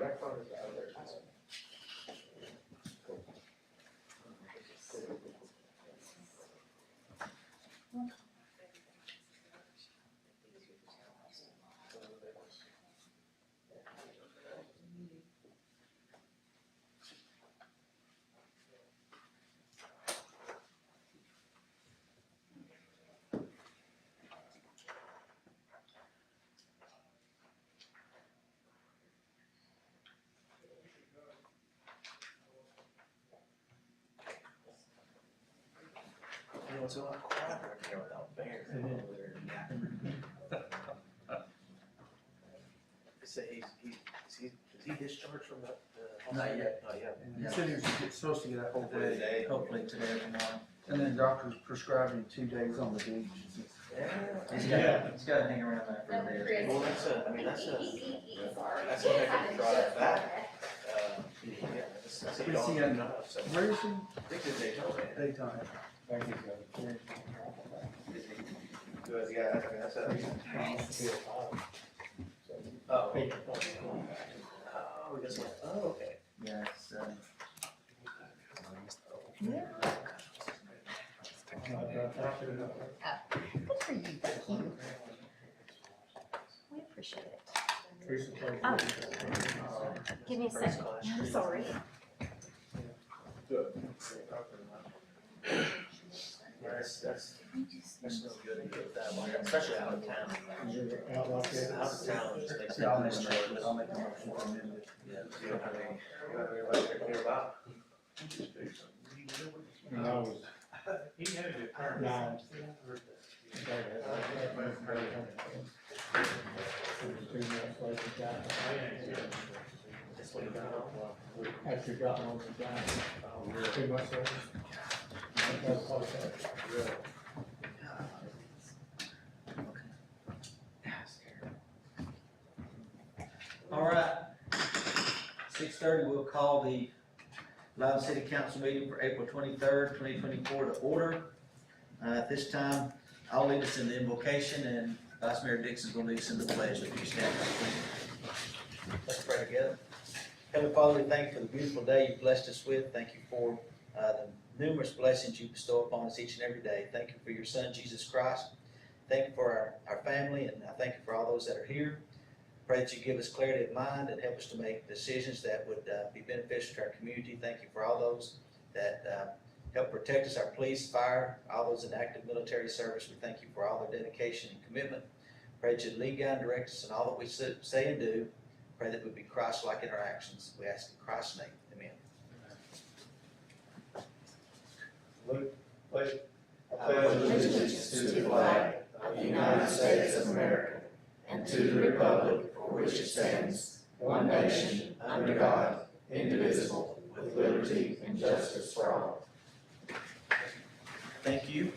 microphone is out there. You know, it's a lot quieter in here without Bear over there. So is he discharged from the hospital? Not yet. Not yet. He said he was supposed to get out today, Hopefully today or tomorrow. and then the doctor's prescribed him 2 days on the beach. Yeah. He's got to hang around there for a day. Well, that's a heck of a drive back. Yeah, that's Is he in- so. Where is he? I think it's Daytona. Daytime. Good, yeah, I mean, that's a. Oh. Oh, we got some, oh, okay. Yeah, it's, Good for you, thank you. We appreciate it. Oh. Give me a second. I'm sorry. That's no good to get that one, especially out of town. Out of town, just makes it. Yeah, I'll make a motion to amend it. Yeah. You don't have any, you don't have anybody to hear about? And I was nine. That's what you got on. After you got on the guy. Too much of it. That's all that. all right. 6:30, we'll call the Loudon City Council meeting for April 23rd, 2024 to order. At this time, I'll lead us in the invocation, and Vice Mayor Dixon's going to lead us in the pledge. If you stand up, please. Let's pray together. Heavenly Father, we thank you for the beautiful day you blessed us with. Thank you for the numerous blessings you bestow upon us each and every day. Thank you for your Son, Jesus Christ. Thank you for our family, and I thank you for all those that are here. Pray that you give us clarity of mind and help us to make decisions that would be beneficial to our community. Thank you for all those that help protect us, our police, fire, all those in active military service. We thank you for all their dedication and commitment. Pray that you lead, guide, and direct us in all that we say and do. Pray that we be Christ-like in our actions. We ask in Christ's name. Amen. Luke, please. I pledge allegiance to the flag of the United States of America and to the republic for which it stands, one nation, under God, indivisible, with liberty and justice for all. Thank you.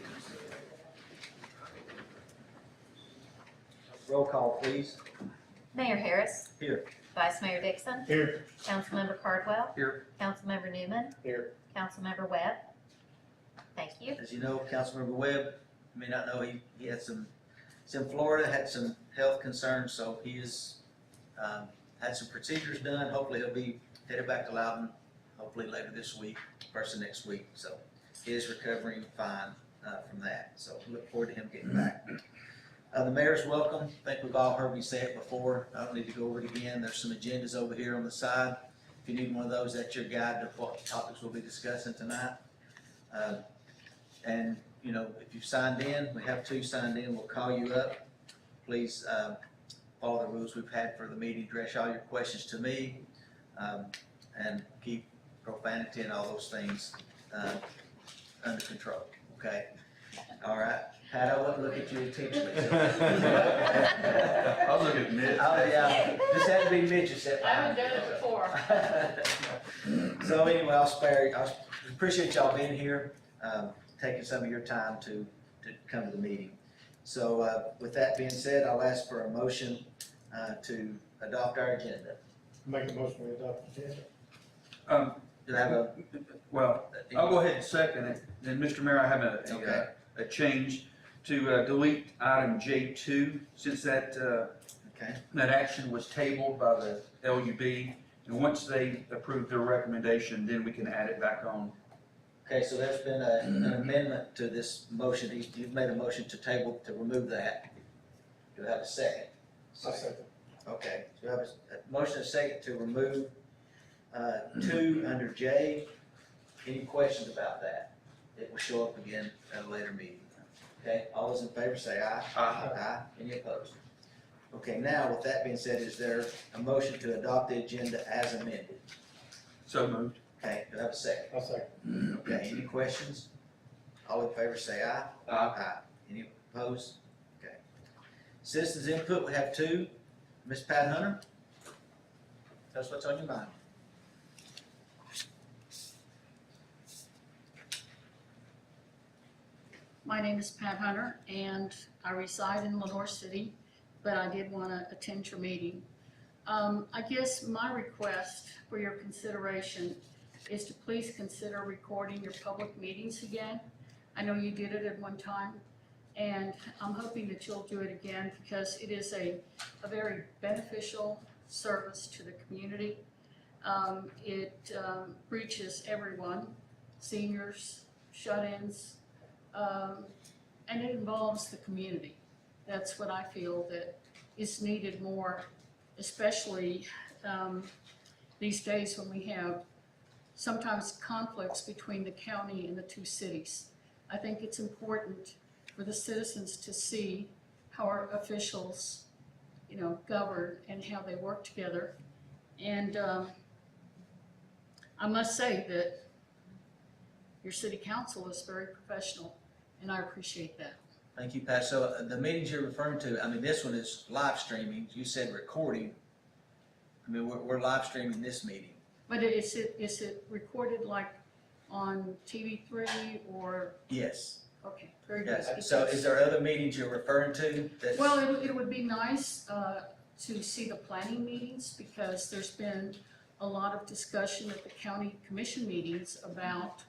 Roll call, please. Mayor Harris. Here. Vice Mayor Dixon. Here. Councilmember Cardwell. Here. Councilmember Newman. Here. Councilmember Webb. Thank you. As you know, Councilmember Webb, you may not know, he had he's in Florida, had some health concerns, so he has had some procedures done. Hopefully he'll be headed back to Loudon, hopefully later this week, first of next week. So he is recovering fine from that. So look forward to him getting back. The mayor's welcome. I think we've all heard me say it before. I don't need to go over it again. There's some agendas over here on the side. If you need one of those, that's your guide to what topics we'll be discussing tonight. And you know, if you've signed in, we have 2 signed in, we'll call you up. Please follow the rules we've had for the meeting, address all your questions to me, and keep profanity and all those things under control, okay? All right, Pat, I wouldn't look at you intentionally. I was looking at Mitch. Oh, yeah, just had to be Mitch, you said. I haven't done it before. So anyway, I'll spare you. I appreciate y'all being here, taking some of your time to come to the meeting. So with that being said, I'll ask for a motion to adopt our agenda. Make a motion to adopt the agenda. Do I have a? Well, I'll go ahead and second it. Then, Mr. Mayor, I have Okay. a change to delete item J2, since that Okay. that action was tabled by the LUB, And once they approve their recommendation, then we can add it back on. Okay, so there's been an amendment to this motion. You've made a motion to table, to remove that. Do I have a second? I second. Okay, so I have a motion and a second to remove, 2 under J. Any questions about that? It will show up again at a later meeting. Okay, all those in favor say aye. Aye. Aye. Any opposed? Okay, now with that being said, is there a motion to adopt the agenda as amended? So moved. Okay, do I have a second? I second. Okay, any questions? All in favor say aye. Aye. Aye. Any opposed? Okay. Citizens input, we have 2. Ms. Pat Hunter? Tell us what's on your mind. My name is Pat Hunter, and I reside in Lenore City, but I did want to attend your meeting. I guess my request for your consideration is to please consider recording your public meetings again. I know you did it at one time, and I'm hoping that you'll do it again because it is a very beneficial service to the community. It reaches everyone, seniors, shut-ins, and it involves the community. That's what I feel that is needed more, especially these days when we have sometimes conflicts between the county and the 2 cities. I think it's important for the citizens to see how our officials, govern and how they work together. And I must say that your city council is very professional, and I appreciate that. Thank you, Pat. So the meetings you're referring to, I mean, this one is live streaming. You said recording. I mean, we're live streaming this meeting. But is it recorded like on TV3 or, Yes. okay, very good. Yes. So is there other meetings you're referring to? Well, it would be nice to see the planning meetings because there's been a lot of discussion at the county commission meetings about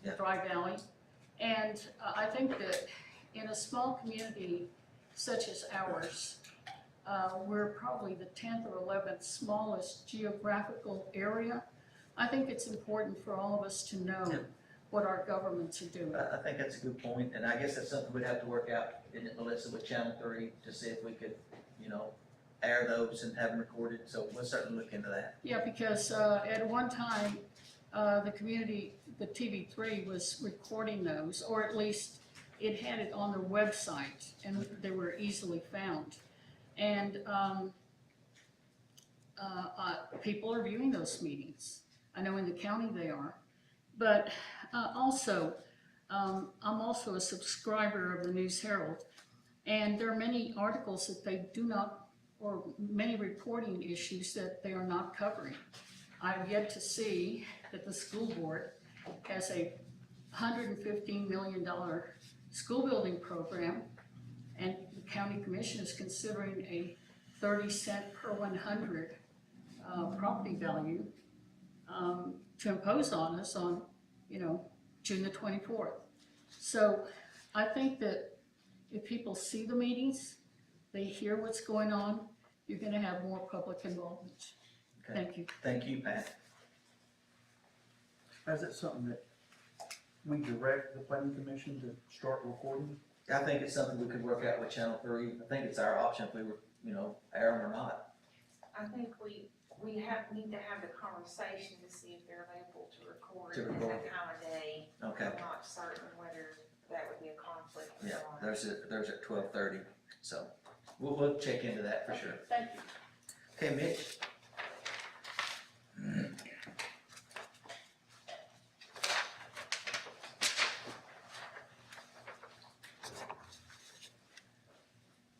the Yeah. Dry Valley. And I think that in a small community such as ours, we're probably the 10th or 11th smallest geographical area. I think it's important for all of us to know what our governments are doing. I think that's a good point, and I guess that's something we'd have to work out, isn't it, Melissa, with Channel 3, to see if we could, air those and have them recorded, so we'll certainly look into that. Yeah, because at one time, the TV3 was recording those, or at least it had it on their website, and they were easily found. And people are viewing those meetings. I know in the county they are. But also, I'm also a subscriber of the News Herald, and there are many articles that they do not, or many reporting issues that they are not covering. I've yet to see that the school board has a $115 million school building program, and the county commission is considering a 30-cent per 100 property value to impose on us on, June the 24th. So I think that if people see the meetings, they hear what's going on, you're going to have more public involvement. Okay. Thank you. Thank you, Pat. Is that something that we direct the planning commission to start recording? I think it's something we could work out with Channel 3. I think it's our option if we were, air them or not. I think we need to have the conversation to see if they're able to record To at record. that time of day. Okay. I'm not certain whether that would be a conflict or Yeah, not. there's at 12:30, so we'll check into that for sure. Thank you. Okay, Mitch?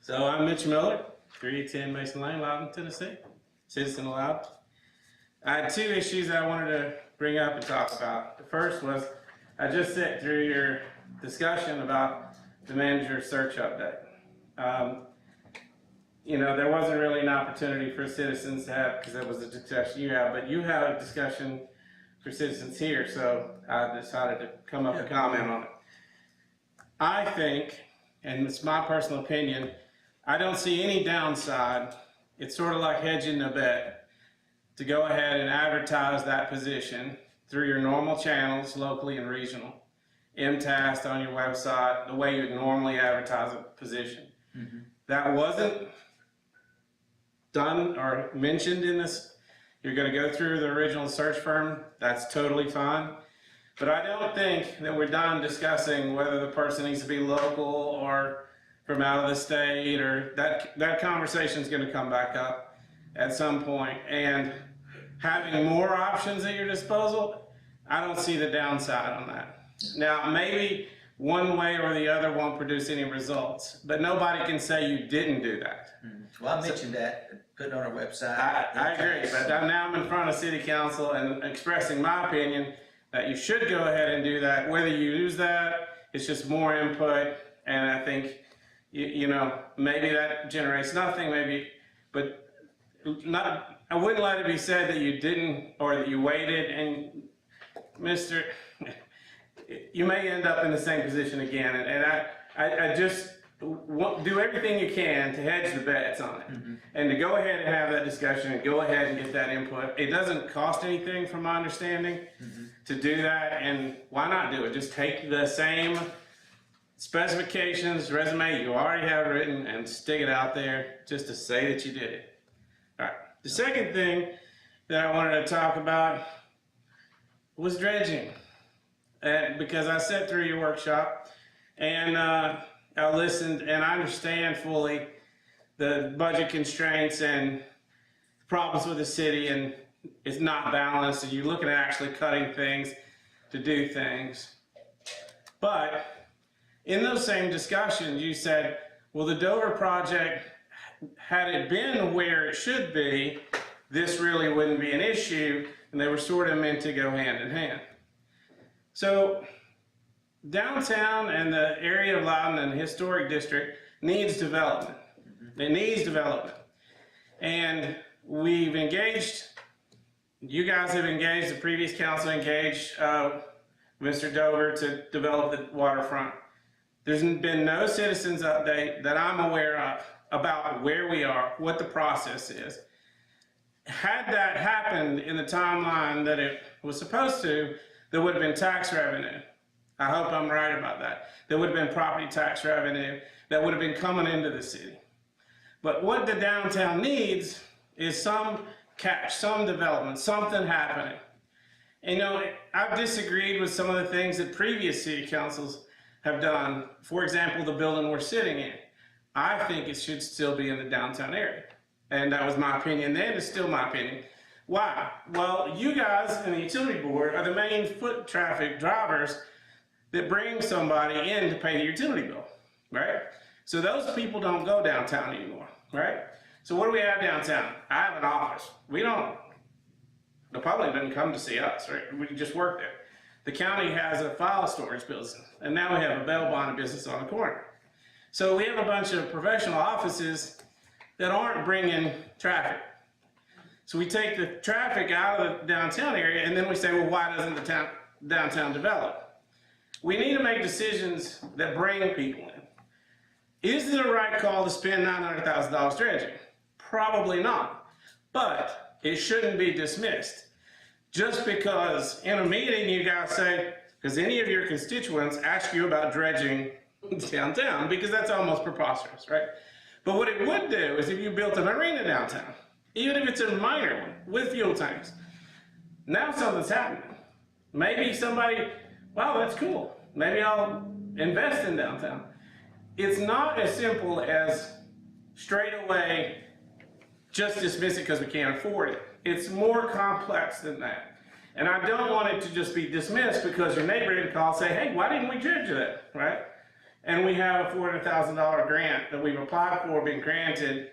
So I'm Mitch Miller, 310 Mason Lane, Loudon, Tennessee, citizen of Loudon. I had 2 issues I wanted to bring up and talk about. The first was, I just sat through your discussion about the manager search update. There wasn't really an opportunity for citizens to have, because that was a discussion you had, but you had a discussion for citizens here, so I decided to come up and comment on it. I think, and it's my personal opinion, I don't see any downside. It's sort of like hedging a bet. to go ahead and advertise that position through your normal channels, locally and regional, MTAST on your website, the way you would normally advertise a position. That wasn't done or mentioned in this. You're going to go through the original search firm. That's totally fine. But I don't think that we're done discussing whether the person needs to be local or from out of the state, or that conversation is going to come back up at some point. And having more options at your disposal, I don't see the downside on that. Now, maybe one way or the other won't produce any results, but nobody can say you didn't do that. Well, I mentioned that, put it on our website. I agree, but now I'm in front of city council and expressing my opinion that you should go ahead and do that. Whether you use that, it's just more input, and I think, you know, maybe that generates nothing, maybe, but not. I wouldn't let it be said that you didn't, or that you waited, and Mr. You may end up in the same position again, and I just do everything you can to hedge the bets on it, and to go ahead and have that discussion and go ahead and get that input. It doesn't cost anything, from my understanding, to do that, and why not do it? Just take the same specifications, resume you already have written, and stick it out there just to say that you did it. All right. The second thing that I wanted to talk about was dredging, because I sat through your workshop, and I listened, and I understand fully the budget constraints and problems with the city, and it's not balanced, and you're looking at actually cutting things to do things. But in those same discussions, you said, well, the Dover project, had it been where it should be, this really wouldn't be an issue, and they were sort of meant to go hand in hand. So downtown and the area of Loudon and the historic district needs development. It needs development. And we've engaged, you guys have engaged, the previous council engaged Mr. Dover to develop the waterfront. There's been no citizens update that I'm aware of about where we are, what the process is. Had that happened in the timeline that it was supposed to, there would have been tax revenue. I hope I'm right about that. There would have been property tax revenue that would have been coming into the city. But what the downtown needs is some catch, some development, something happening. And, you know, I've disagreed with some of the things that previous city councils have done. For example, the building we're sitting in. I think it should still be in the downtown area. And that was my opinion then, it's still my opinion. Why? Well, you guys and the utility board are the main foot traffic drivers that bring somebody in to pay the utility bill, right? So those people don't go downtown anymore, right? So what do we have downtown? I have an office. The public doesn't come to see us, right? We just work there. The county has a file storage business, and now we have a bail bond business on the corner. So we have a bunch of professional offices that aren't bringing traffic. So we take the traffic out of the downtown area, and then we say, well, why doesn't the downtown develop? We need to make decisions that bring people in. Is it a right call to spend $900,000 dredging? Probably not, but it shouldn't be dismissed. Just because in a meeting you guys say, because any of your constituents ask you about dredging downtown, because that's almost preposterous, right? But what it would do is if you built an arena downtown, even if it's a minor one, with fuel tanks, now something's happening. Maybe somebody, wow, that's cool. Maybe I'll invest in downtown. It's not as simple as straight away just dismiss it because we can't afford it. It's more complex than that. And I don't want it to just be dismissed because your neighbor didn't call and say, hey, why didn't we dredge that, right? And we have a $400,000 grant that we've applied for, been granted,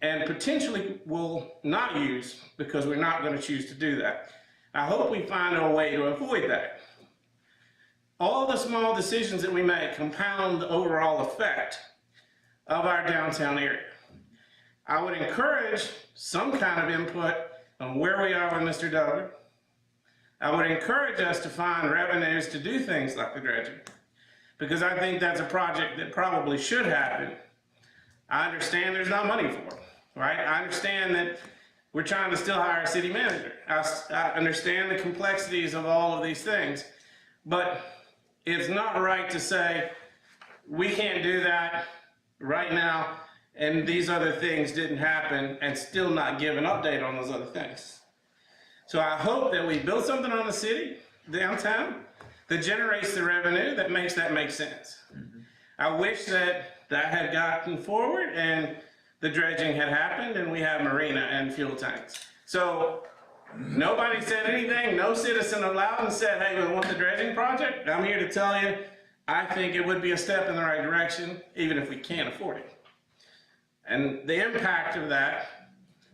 and potentially will not use because we're not going to choose to do that. I hope we find a way to avoid that. All the small decisions that we make compound the overall effect of our downtown area. I would encourage some kind of input on where we are with Mr. Dover. I would encourage us to find revenues to do things like the dredging, because I think that's a project that probably should happen. I understand there's not money for it, right? I understand that we're trying to still hire a city manager. I understand the complexities of all of these things, but it's not right to say we can't do that right now and these other things didn't happen and still not give an update on those other things. So I hope that we build something on the city, downtown, that generates the revenue that makes that make sense. I wish that had gotten forward and the dredging had happened and we have marina and fuel tanks. So nobody said anything, no citizen of Loudon said, hey, we want the dredging project. I'm here to tell you, I think it would be a step in the right direction, even if we can't afford it. And the impact of that,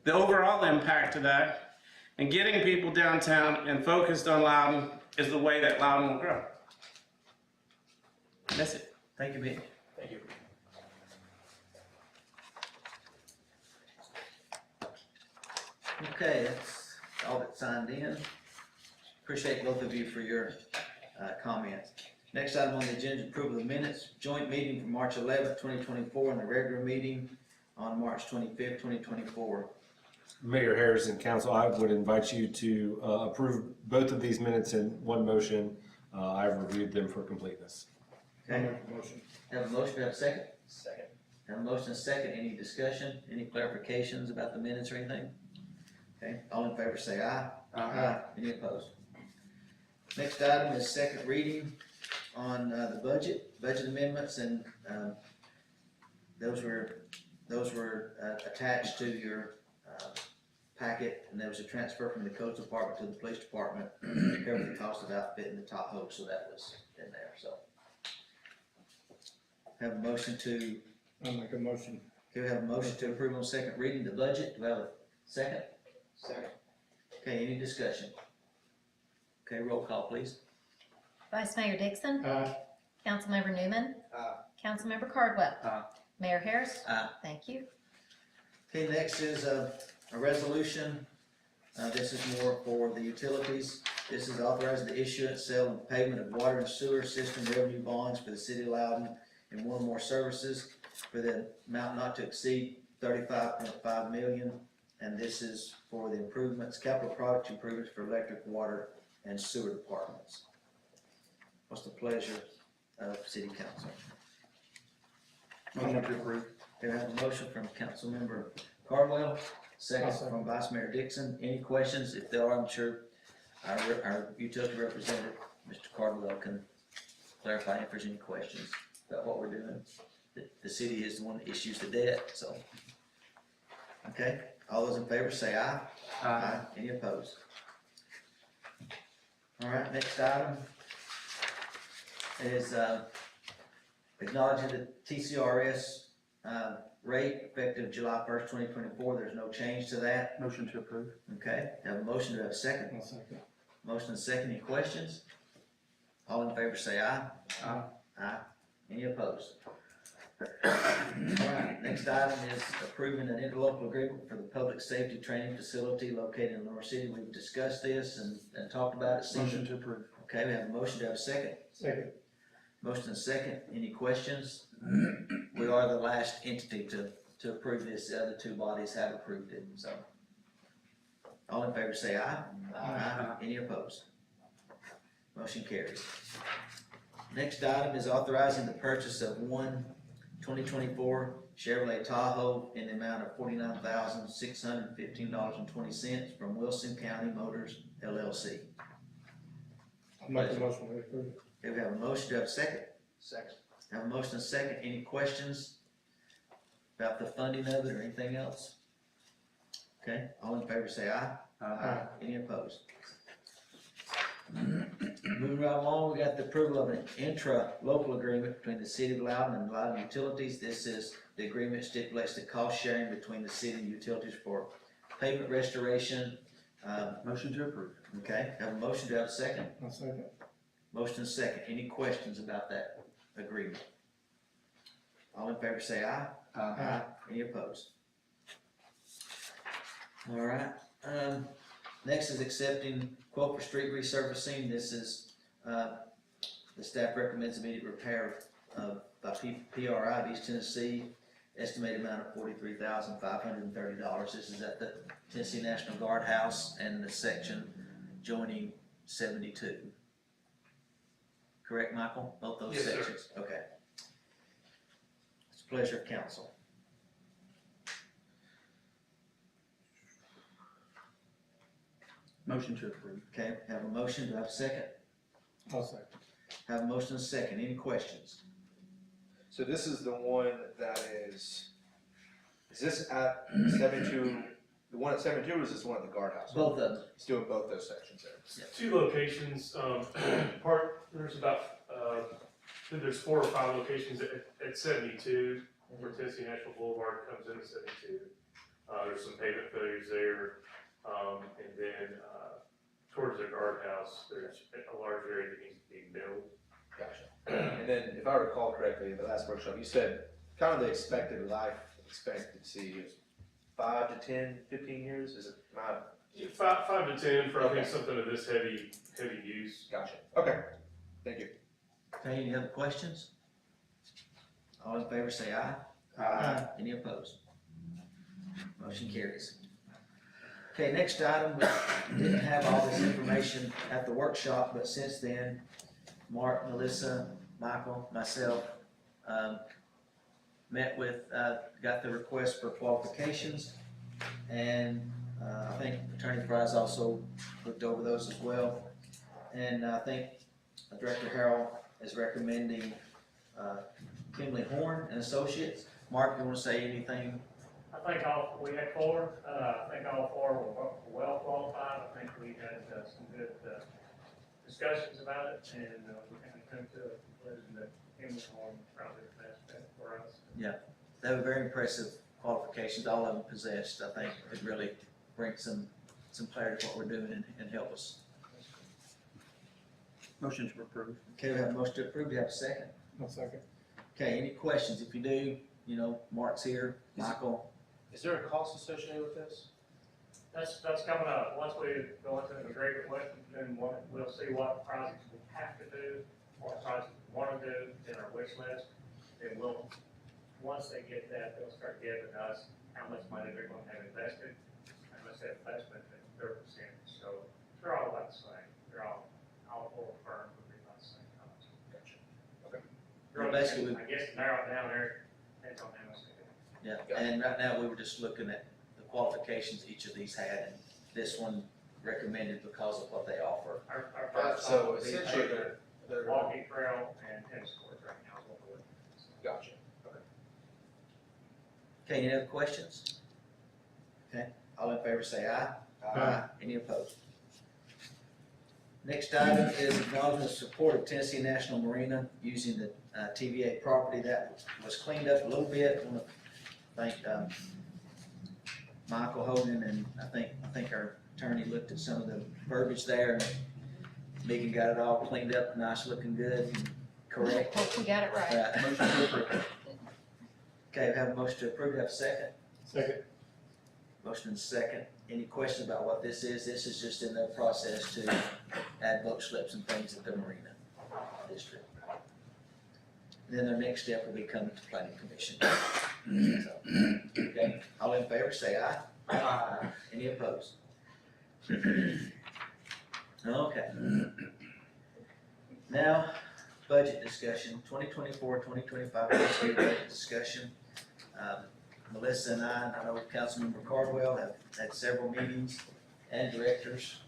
the overall impact of that, and getting people downtown and focused on Loudon is the way that Loudon will grow. That's it. Thank you, Mitch. Thank you. Okay, that's all that signed in. Appreciate both of you for your comments. Next item on the agenda is approval of minutes, joint meeting from March 11th, 2024, and the regular meeting on March 25th, 2024. Mayor Harris and council, I would invite you to approve both of these minutes in one motion. I've reviewed them for completeness. Okay, Motion. have a motion, have a second? Second. Have a motion and a second, any discussion, any clarifications about the minutes or anything? Okay, all in favor say aye. Aye. Any opposed? Next item is second reading on the budget amendments, and those were attached to your packet, and there was a transfer from the codes department to the police department to cover the cost of outfitting the Tahoe, so that was in there, so. Have a motion to, I'll make a motion. do we have a motion to approve on second reading the budget? Do we have a second? Second. Okay, any discussion? Okay, roll call, please. Vice Mayor Dixon. Aye. Councilmember Newman. Aye. Councilmember Cardwell. Aye. Mayor Harris. Aye. Thank you. Okay, next is a resolution. This is more for the utilities. This is authorizing the issuance, sale, and payment of water and sewer system revenue bonds for the city of Loudon and one or more services for the amount not to exceed $35.5 million. And this is for the improvements, capital project improvements for electric, water, and sewer departments. What's the pleasure of city council? Motion to approve. Okay, I have a motion from Councilmember Cardwell, second from Vice Mayor Dixon. Any questions? If there are, I'm sure our utility representative, Mr. Cardwell, can clarify if there's any questions about what we're doing. The city is the one that issues the debt, so. Okay, all those in favor say aye. Aye. Any opposed? All right, next item is acknowledging the TCRS rate effective July 1st, 2024. There's no change to that. Motion to approve. Okay, have a motion, to have a second? I'll second. Motion and second, any questions? All in favor say aye. Aye. Aye. Any opposed? Alright, next item is approving an interlocal agreement for the public safety training facility located in North City. We've discussed this and talked about it. Motion to approve. Okay, we have a motion, to have a second? Second. Motion and second, any questions? We are the last entity to approve this, the other two bodies have approved it, so. All in favor say aye. Aye. Any opposed? Motion carries. Next item is authorizing the purchase of one 2024 Chevrolet Tahoe in the amount of $49,615.20 from Wilson County Motors LLC. I'll make a motion to approve. Okay, we have a motion, to have a second? Second. Have a motion and a second, any questions about the funding of it or anything else? Okay, all in favor say aye. Aye. Any opposed? Moving right along, we got the approval of an intra-local agreement between the city of Loudon and Loudon Utilities. This is, the agreement stipulates the cost sharing between the city and utilities for pavement restoration. Motion to approve. Okay, have a motion, to have a second? I'll second. Motion and second, any questions about that agreement? All in favor say aye. Aye. Any opposed? All right, next is accepting quote for street resurfacing. This is, the staff recommends immediate repair by PRI of East Tennessee estimated amount of $43,530. This is at the Tennessee National Guard House and the section joining 72. Correct, Michael? Both those Yes, sir. sections? Okay. It's a pleasure of council. Motion to approve. Okay, have a motion, do I have a second? I'll second. Have a motion and a second, any questions? So this is the one that is this at 72, the one at 72, or is this the one at the guardhouse? Both of them. It's doing both those sections there. Two locations, there's about, I think there's 4 or 5 locations at 72, where Tennessee National Boulevard comes into 72. There's some pavement failures there, and then, towards the guardhouse, there's a large area that needs to be built. Gotcha. And then, if I recall correctly, the last workshop, you said kind of the expected life expectancy is 5 to 10, 15 years? Is it my? 5 to 10 for, I think, Okay. something of this heavy use. Gotcha. Okay. Thank you. Okay, any other questions? All in favor say aye. Any opposed? Motion carries. Okay, next item, we didn't have all this information at the workshop, but since then, Mark, Melissa, Michael, myself, met with, got the request for qualifications, and I think Attorney Fry's also looked over those as well. And I think Director Harrell is recommending Kimley Horn and Associates. Mark, you want to say anything? I think we had 4, I think all 4 were well qualified. I think we had some good discussions about it, and we kind of come to a conclusion that Kimley Horn was probably the best fit for us. They have very impressive qualifications, all of them possessed. I think could really bring some clarity to what we're doing and help us. Motion to approve. Okay, we have a motion to approve. Do you have a second? I'll second. Okay, any questions? If you do, you know, Mark's here, Michael. Is there a cost associated with this? That's coming up. Once we go into an agreement with them, then we'll see what projects we have to do, what projects we want to do in our wish list. Then once they get that, they'll start giving us how much money they're going to have invested, how much that investment is 30%. So they're all about the same. They're all 4 firms would be about the same cost. Gotcha. Okay. Well, basically, I guess narrow it down there, depends on how much they do. Yeah, and right now we were just looking at the qualifications each of these had, and this one recommended because of what they offer. Our first So one would be essentially, the they're walking trail and tennis courts right now is what we're looking at. gotcha. Okay, any other questions? Okay, all in favor say aye. Aye. Any opposed? Next item is acknowledgement of support of Tennessee National Marina using the TVA property. That was cleaned up a little bit. I want to thank Michael Hogan, and I think our attorney looked at some of the verbiage there, and Megan got it all cleaned up, nice looking good and correct. Hope we got it right. Motion to approve. Okay, we have a motion to approve. Have a second? Second. Motion and second. Any questions about what this is? This is just in their process to add boat slips and things at the marina district. And then their next step will be coming to planning commission. So, okay, all in favor, say aye. Aye. Any opposed? Okay. Now, budget discussion, 2024-2025 budget discussion. Melissa and I know Councilmember Cardwell have had several meetings and directors,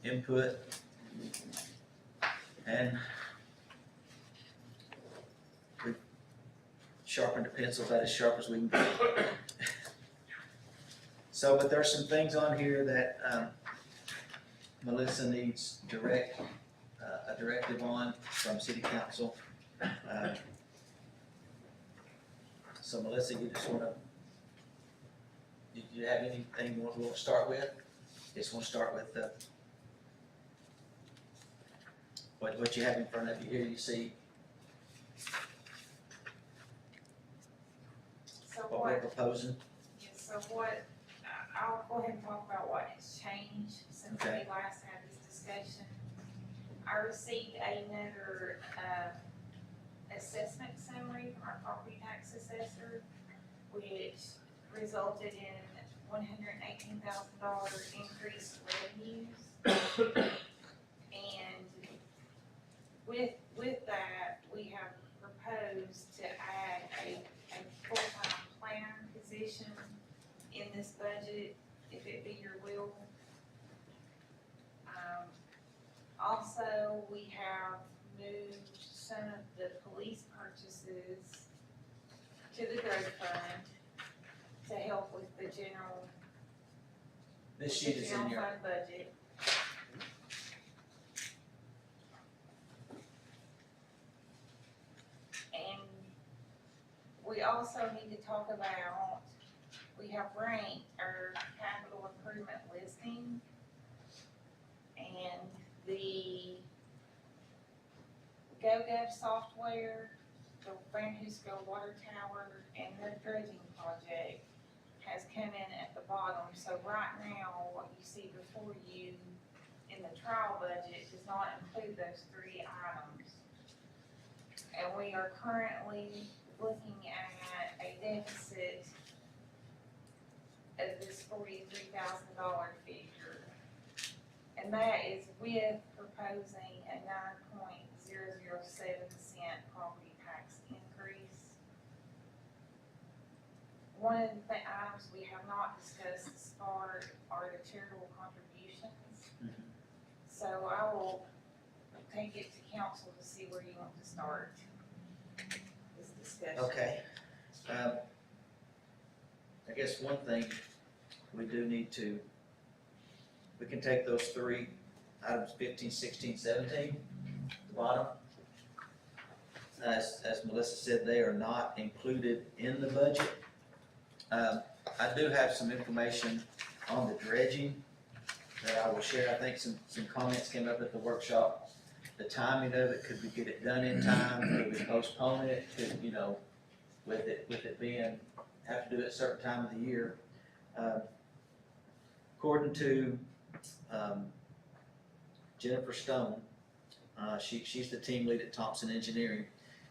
input. And we've sharpened the pencils about as sharp as we can get. So, but there's some things on here that, Melissa needs a directive on from city council. So Melissa, you just wanna, do you have anything you want to start with? Just wanna start with what you have in front of you here, you see So what we're proposing? so I'll go ahead and talk about what has changed since we Okay. last had this discussion. I received another assessment summary from our property tax assessor, which resulted in $118,000 increased revenues. And with that, we have proposed to add a full-time planner position in this budget, if it be your will. Also, we have moved some of the police purchases to the growth fund to help with the general, This with sheet the is general in your, fund budget. And we also need to talk about, we have ranked our capital improvement listing, and the GoGov software, the Van Husco water tower, and the dredging project has come in at the bottom. So right now, what you see before you in the trial budget does not include those three items. And we are currently looking at a deficit of this $43,000 figure. And that is with proposing a 9.007 cent property tax increase. One of the items we have not discussed thus far are the charitable contributions. So I will take it to council to see where you want to start this discussion. okay. I guess one thing we do need to, we can take those three items, 15, 16, 17, the bottom. As Melissa said, they are not included in the budget. I do have some information on the dredging that I will share. I think some comments came up at the workshop. The timing of it, could we get it done in time, could we postpone it, could, you know, with it being, have to do it at a certain time of the year. According to Jennifer Stone, she's the team lead at Thompson Engineering.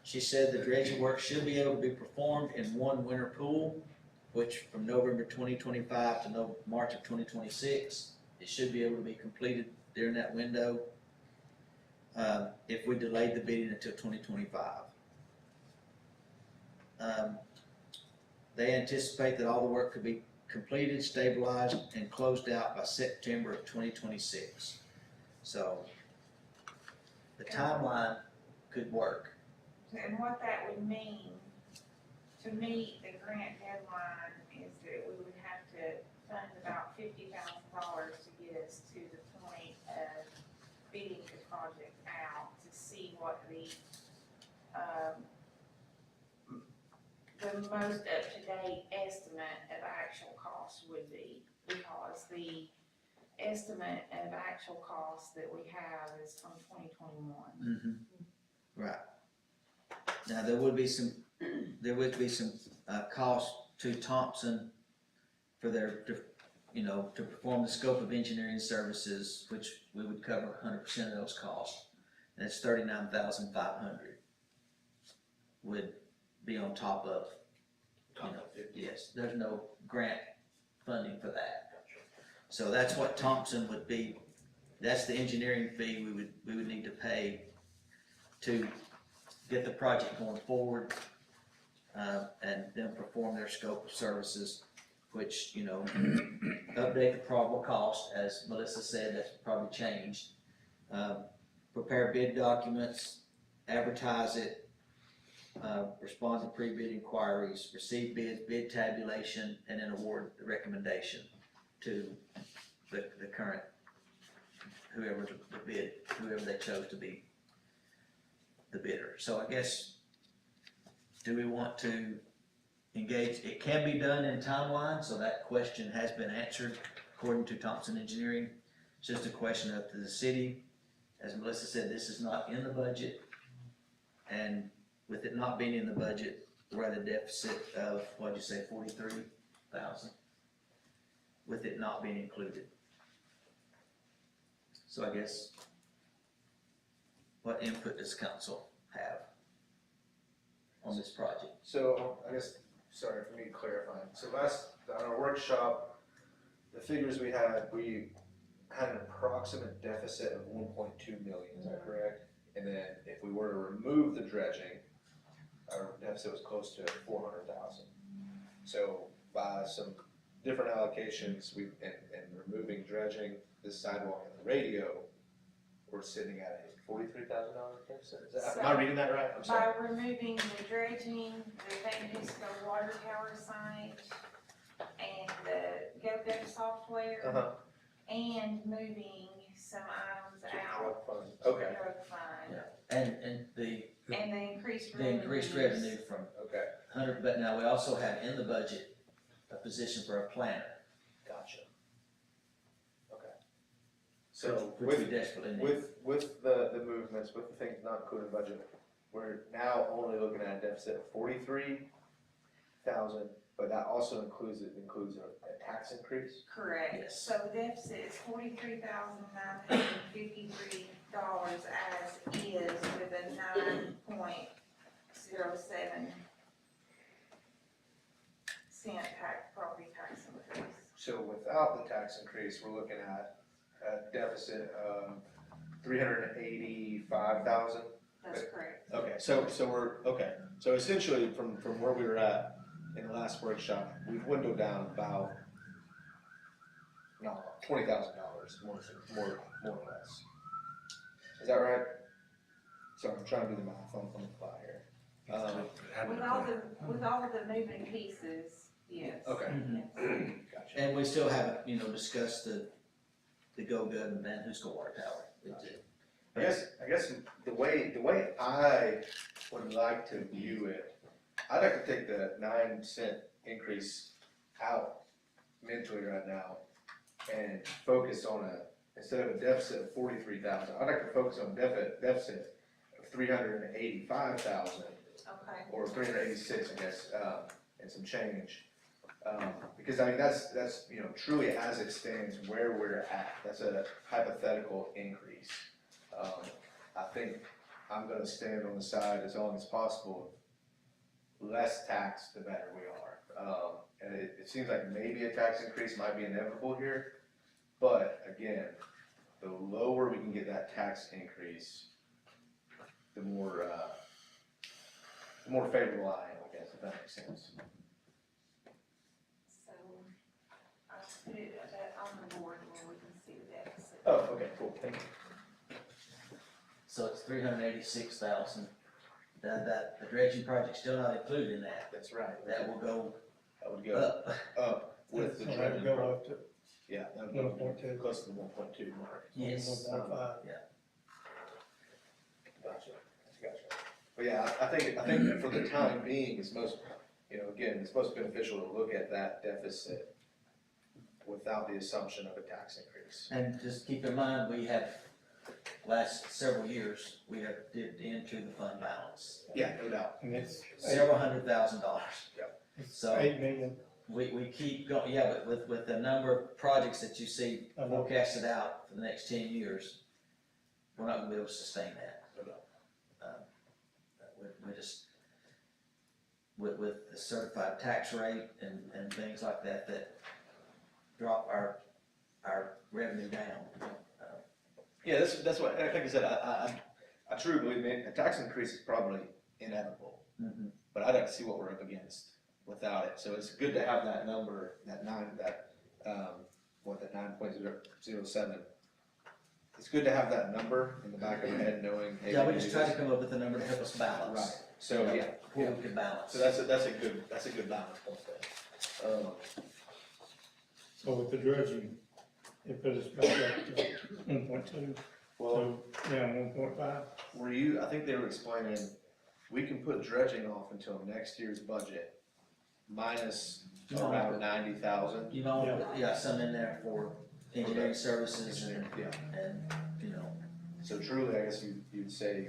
She said the dredging work should be able to be performed in one winter pool, which from November 2025 to March of 2026, it should be able to be completed during that window if we delayed the bidding until 2025. They anticipate that all the work could be completed, stabilized, and closed out by September of 2026. So the timeline could work. And what that would mean, to meet the grant deadline, is that we would have to fund about $50,000 to get us to the point of bidding the project out, to see what the most up-to-date estimate of actual cost would be, because the estimate of actual cost that we have is from 2021. Right. Now, there would be some cost to Thompson for their, to perform the scope of engineering services, which we would cover 100% of those costs. And it's $39,500 would be on top of, yes, there's no grant funding for that. So that's what Thompson would be, that's the engineering fee we would need to pay to get the project going forward, and then perform their scope of services, which, update the probable cost, as Melissa said, that's probably changed. Prepare bid documents, advertise it, respond to pre-bid inquiries, receive bids, bid tabulation, and then award the recommendation to the current, whoever they chose to be the bidder. So I guess, do we want to engage? It can be done in timeline, so that question has been answered according to Thompson Engineering. It's just a question up to the city. As Melissa said, this is not in the budget, and with it not being in the budget, we're at a deficit of, what'd you say, 43,000, with it not being included. So I guess, what input does council have? on this project. So, I guess, sorry for me clarifying, so on our workshop, the figures we had an approximate deficit of 1.2 million, is that correct? And then if we were to remove the dredging, our deficit was close to 400,000. So by some different allocations, and removing dredging, this sidewalk and the radio, we're sitting at a $43,000 deficit. Am I reading that right? I'm sorry. By removing the dredging, the Van Disco water tower signage, and the GoGo software, and moving some items out. Drug fund. to the Okay. drug fund. And the And the increased increased revenues. revenue from Okay. 100, but now we also have in the budget a position for a planner, Gotcha. Okay. So which we with desperately need. with the movements, with the things not included in budget, we're now only looking at a deficit of 43,000, but that also includes a tax increase. Correct. Yes. So the deficit is $43,953 as is with a 9.07 cent property tax increase. So without the tax increase, we're looking at a deficit of 385,000. That's correct. Okay, so so essentially from where we were at in the last workshop, we've dwindled down about $20,000 more or less. Is that right? Sorry, I'm trying to do the math on the fly here. With all of the moving pieces, yes. Okay. Mhm. Gotcha. And we still haven't, discussed the GoGo and Van Huskel water tower. I guess the way I would like to view it, I'd like to take the 9 cent increase out mentally right now and focus on instead of a deficit of 43,000, I'd like to focus on deficit of 385,000 Okay. or 386, I guess, and some change. Because I mean, that's, truly as it stands where we're at, that's a hypothetical increase. I think I'm gonna stand on the side as long as possible, less tax, the better we are. And it seems like maybe a tax increase might be inevitable here, but again, the lower we can get that tax increase, the more favorable I am, I guess, if that makes sense. So I'll put it on the board where we can see the deficit. Oh, okay, cool, thank you. So it's 386,000. That the dredging project's still not included in that. That's right. That will go That would go up. with the So that dredging. would go up to Yeah, that would 1.2. go close to the 1.2 mark. Yes. 1.5. Gotcha. But yeah, I think that for the time being, it's most, again, it's most beneficial to look at that deficit without the assumption of a tax increase. And just keep in mind, we have, last several years, we have dipped into the fund balance. Yeah, no doubt. And it's Several $100,000. it's So- 8 million. We keep going, but with the number of projects that you see forecasted out for the next 10 years, we're not gonna be able to sustain that. We just, with the certified tax rate and things like that drop our revenue down. Yeah, that's what, like I said, I truly believe a tax increase is probably inevitable, but I'd like to see what we're up against without it. So it's good to have that number, that 9.07. It's good to have that number in the back of our head, knowing. Hey, Yeah, we just tried to come up with a number to help us balance. Right. So Where we can balance. So that's a good balance point there. So with the dredging, it put us back up to 1.2, Well, so down 1.5. I think they were explaining, we can put dredging off until next year's budget, minus around 90,000. You know, some in there for engineering services and, So truly, I guess you'd say,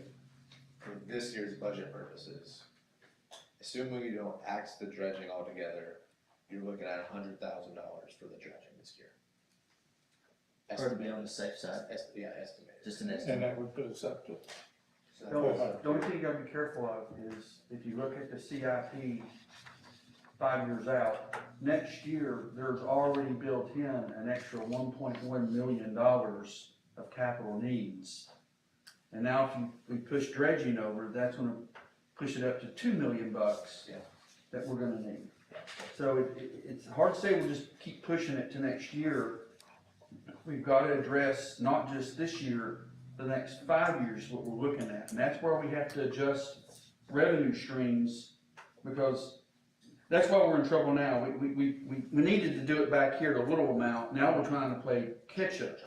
for this year's budget purposes, assuming you don't axe the dredging altogether, you're looking at $100,000 for the dredging this year. or to be on the safe side, Estimated. just an And estimate. that would put us up to The only thing you gotta be careful of is, if you look at the CIP 5 years out, next year, there's already built in an extra $1.1 million of capital needs. And now if we push dredging over, that's gonna push it up to $2 million that we're gonna need. So it's hard to say we'll just keep pushing it to next year. We've gotta address not just this year, the next 5 years, what we're looking at. And that's where we have to adjust revenue streams, because that's why we're in trouble now. We needed to do it back here at a little amount, now we're trying to play catch up.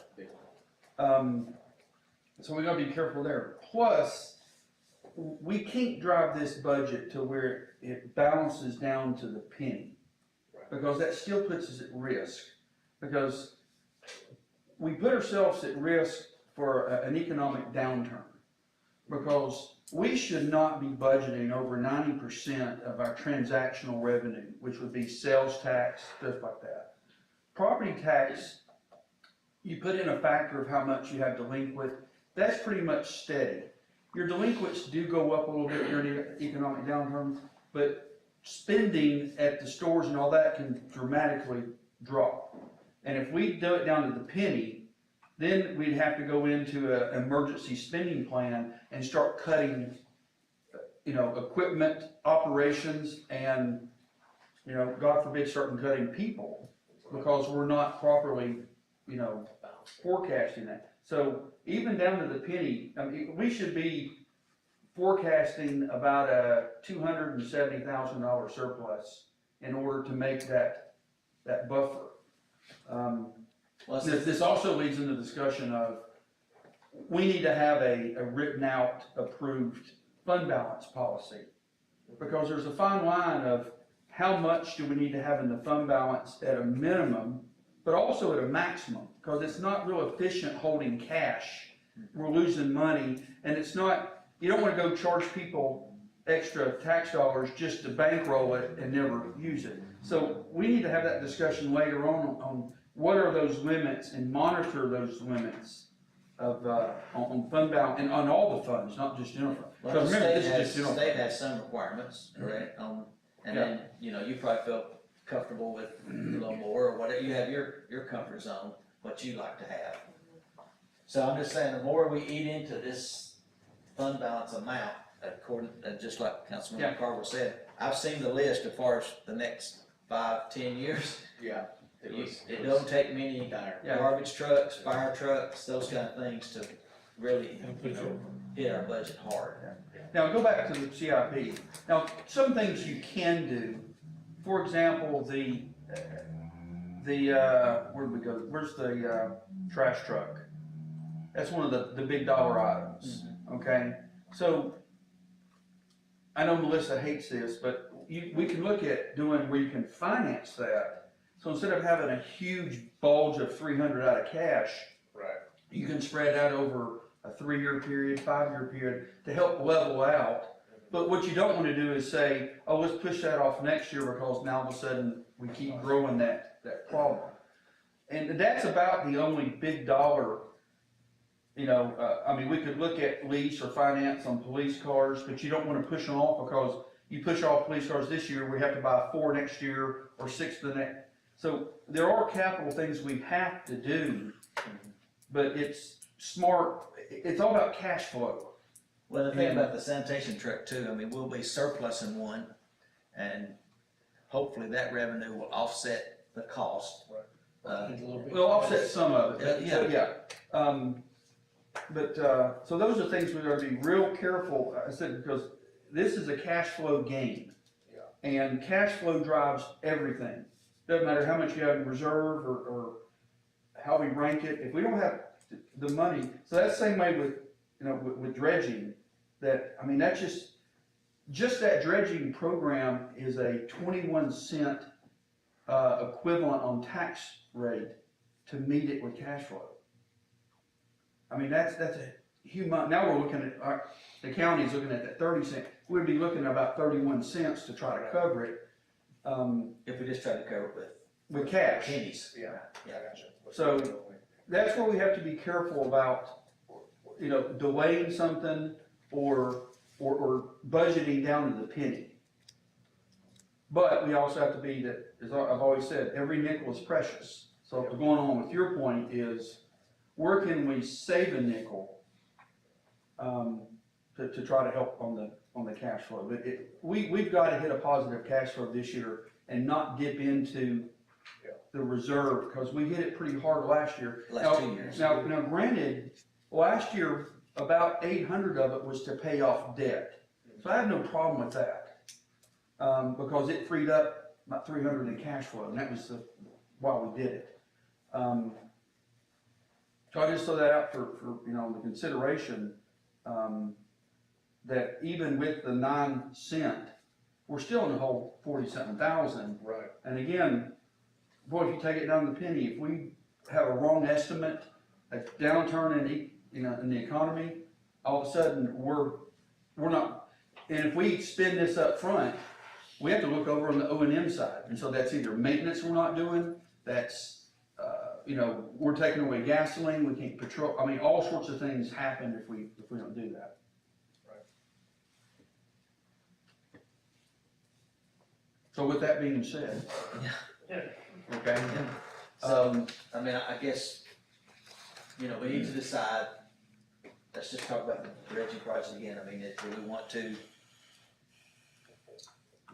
So we gotta be careful there. Plus, we can't drive this budget to where it balances down to the penny, because that still puts us at risk. Because we put ourselves at risk for an economic downturn, because we should not be budgeting over 90% of our transactional revenue, which would be sales tax, stuff like that. Property tax, you put in a factor of how much you have delinquent, that's pretty much steady. Your delinquents do go up a little bit during the economic downturn, but spending at the stores and all that can dramatically drop. And if we do it down to the penny, then we'd have to go into an emergency spending plan and start cutting, equipment, operations, and, God forbid, starting cutting people, because we're not properly, forecasting that. So even down to the penny, I mean, we should be forecasting about a $270,000 surplus in order to make that buffer. This also leads into the discussion of, we need to have a written out, approved fund balance policy. Because there's a fine line of how much do we need to have in the fund balance at a minimum, but also at a maximum, because it's not real efficient holding cash. We're losing money, and it's not, you don't want to go charge people extra tax dollars just to bankroll it and never use it. So we need to have that discussion later on what are those limits, and monitor those limits of, on fund balance, and on all the funds, not just general fund. Well, the Remember, state this is just general state fund. has some requirements, correct, and then, you probably feel comfortable with a little more, or whatever, you have your comfort zone, what you like to have. So I'm just saying, the more we eat into this fund balance amount, according, just like Councilman Carver said, I've seen the list as far as the next 5-10 years. Yeah. It don't take many garbage trucks, fire trucks, those kind of things to really, hit our budget hard. Now, go back to the CIP. Now, some things you can do, for example, where'd we go? Where's the trash truck? That's one of the big dollar items, okay? So, I know Melissa hates this, but we can look at doing where you can finance that. So instead of having a huge bulge of 300 out of cash, you can spread that over a 3-year period, 5-year period to help level out. But what you don't want to do is say, oh, let's push that off next year because now all of a sudden we keep growing that problem. And that's about the only big dollar, we could look at lease or finance on police cars, but you don't want to push them off, because you push off police cars this year, we have to buy 4 next year or 6 the next. So there are capital things we have to do, but it's smart, it's all about cash flow. Well, the thing about the sanitation truck too, we'll be surplusing one, and hopefully that revenue will offset the cost. We'll offset some of it. So those are things we gotta be real careful, I said, because this is a cash flow game. And cash flow drives everything. Doesn't matter how much you have in reserve or how we rank it. If we don't have the money, so that's the same way with dredging. That's just that dredging program is a 21-cent equivalent on tax rate to meet it with cash flow. That's a huge amount. Now we're looking at, the county's looking at that 30 cent. We'd be looking at about 31 cents to try to cover it. If we just try to cover it with cash. pennies. So that's where we have to be careful about, delaying something or budgeting down to the penny. But we also have to be that, as I've always said, every nickel is precious. So going on with your point is, where can we save a nickel, to try to help on the cash flow? But we've got to hit a positive cash flow this year and not dip into the reserve, because we hit it pretty hard last year. Last 2 years. Now, granted, last year, about 800 of it was to pay off debt. So I have no problem with that, because it freed up about 300 in cash flow, and that was why we did it. So I just throw that out for the consideration, that even with the 9 cent, we're still in the whole 40-something thousand. Right. And again, boy, if you take it down to the penny, if we have a wrong estimate, a downturn in the economy, all of a sudden we're not. And if we spend this up front, we have to look over on the O&M side, and so that's either maintenance we're not doing, that's we're taking away gasoline, we can't patrol. I mean, all sorts of things happen if we don't do that. Right. So with that being said, okay. So, I mean, I guess, we need to decide, let's just talk about the dredging project again. I mean, do we want to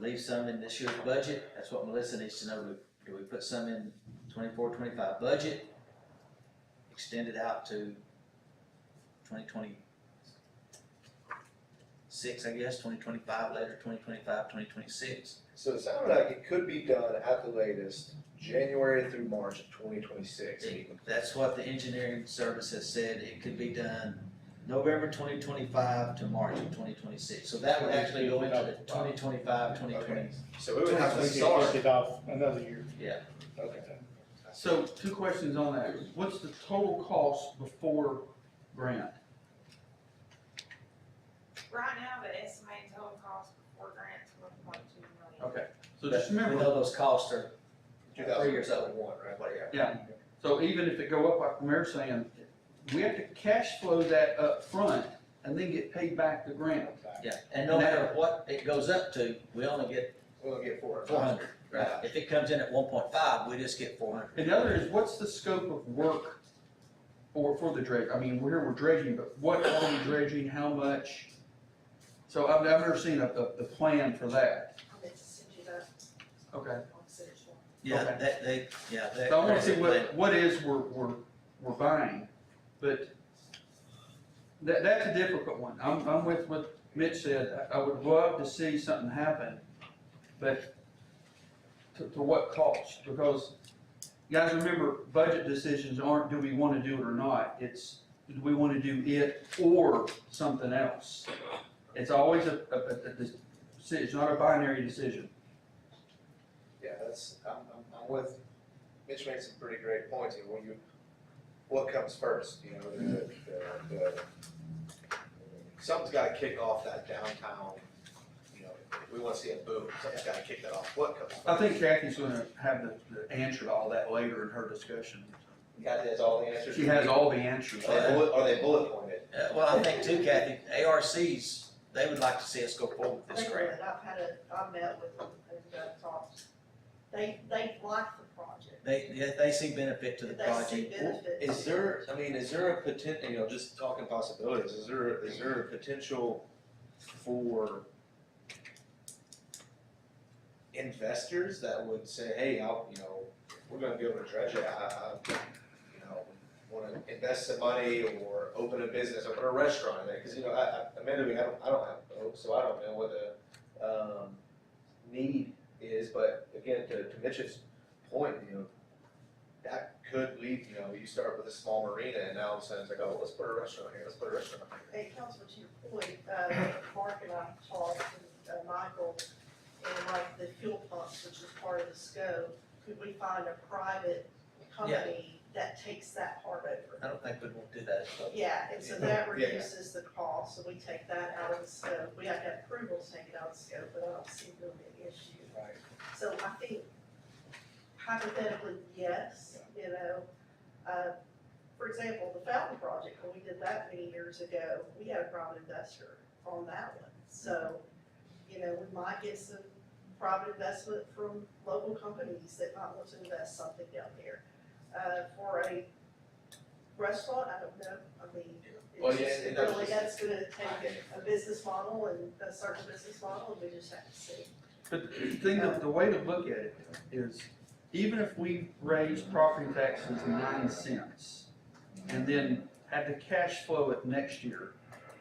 leave some in this year's budget? That's what Melissa needs to know. Do we put some in 24-25 budget, extend it out to 2026, I guess, 2025 later, 2025, 2026? So it sounded like it could be done at the latest, January through March of 2026. That's what the engineering service has said. It could be done November 2025 to March of 2026. So that would actually go into the 2025, 2020. So we would have to Kick start. it off another year. Yeah. Okay. So 2 questions on that. What's the total cost before grant? Right now, the estimated total cost before grants was 1.2 million. Okay, so But just we remember, know those costs are 3 years old. 2001, right? yeah, so even if it go up like the mayor's saying, we have to cash flow that up front and then get paid back the grant. Yeah, and no matter what it goes up to, we only get We'll get 400, right? If it comes in at 1.5, we just get 400. And the other is, what's the scope of work for the dredge? I mean, we're dredging, but what are we dredging, how much? So I've never seen a plan for that. I'll get to send you that. Okay. Yeah, Okay. they. So I wanna see what is we're buying, but that's a difficult one. I'm with what Mitch said. I would love to see something happen, but to what cost? Because, guys, remember, budget decisions aren't do we wanna do it or not, it's do we wanna do it or something else? It's always it's not a binary decision. Yeah, I'm with, Mitch made some pretty great points here. What comes first, something's gotta kick off that downtown, if we wanna see a boom, something's gotta kick that off. What comes first? I think Kathy's gonna have the answer to all that later in her discussion. Kathy has all the answers. She has all the answers. Are they bullet pointed? Well, I think too, Kathy, ARCs, they would like to see us go forward with this grant. I've met with them and talked. They like the project. They see benefit to the They see project. benefits. Is there a potential, just talking possibilities, is there a potential for investors that would say, hey, we're gonna be able to dredge it, wanna invest some money or open a business, open a restaurant in there, cause admittedly, I don't have boats, so I don't know what the, need is, but again, to Mitch's point, that could lead, you start with a small marina and now all of a sudden it's like, oh, let's put a restaurant here, let's put a restaurant here. Hey, Councilman, to your point, Mark and I talked, and Michael, and like the fuel pumps, which is part of the scope, could we find a private company that takes that part over? I don't think we will do that. Yeah, and so that reduces the cost, so we take that out of the scope. We have to have approval to take it out of the scope, but I don't see it really an issue. Right. So I think hypothetically, yes, for example, the fountain project, when we did that many years ago, we had a private investor. on that one. So, you know, we might get some private investment from local companies that might want to invest something down there. For a restaurant, I don't know, I mean, Well, it's yeah, just, and that's really, just- that's gonna take a business model and a certain business model, and we just have to see. But the thing, the way to look at it is, even if we raise property taxes 9 cents and then had to cash flow it next year,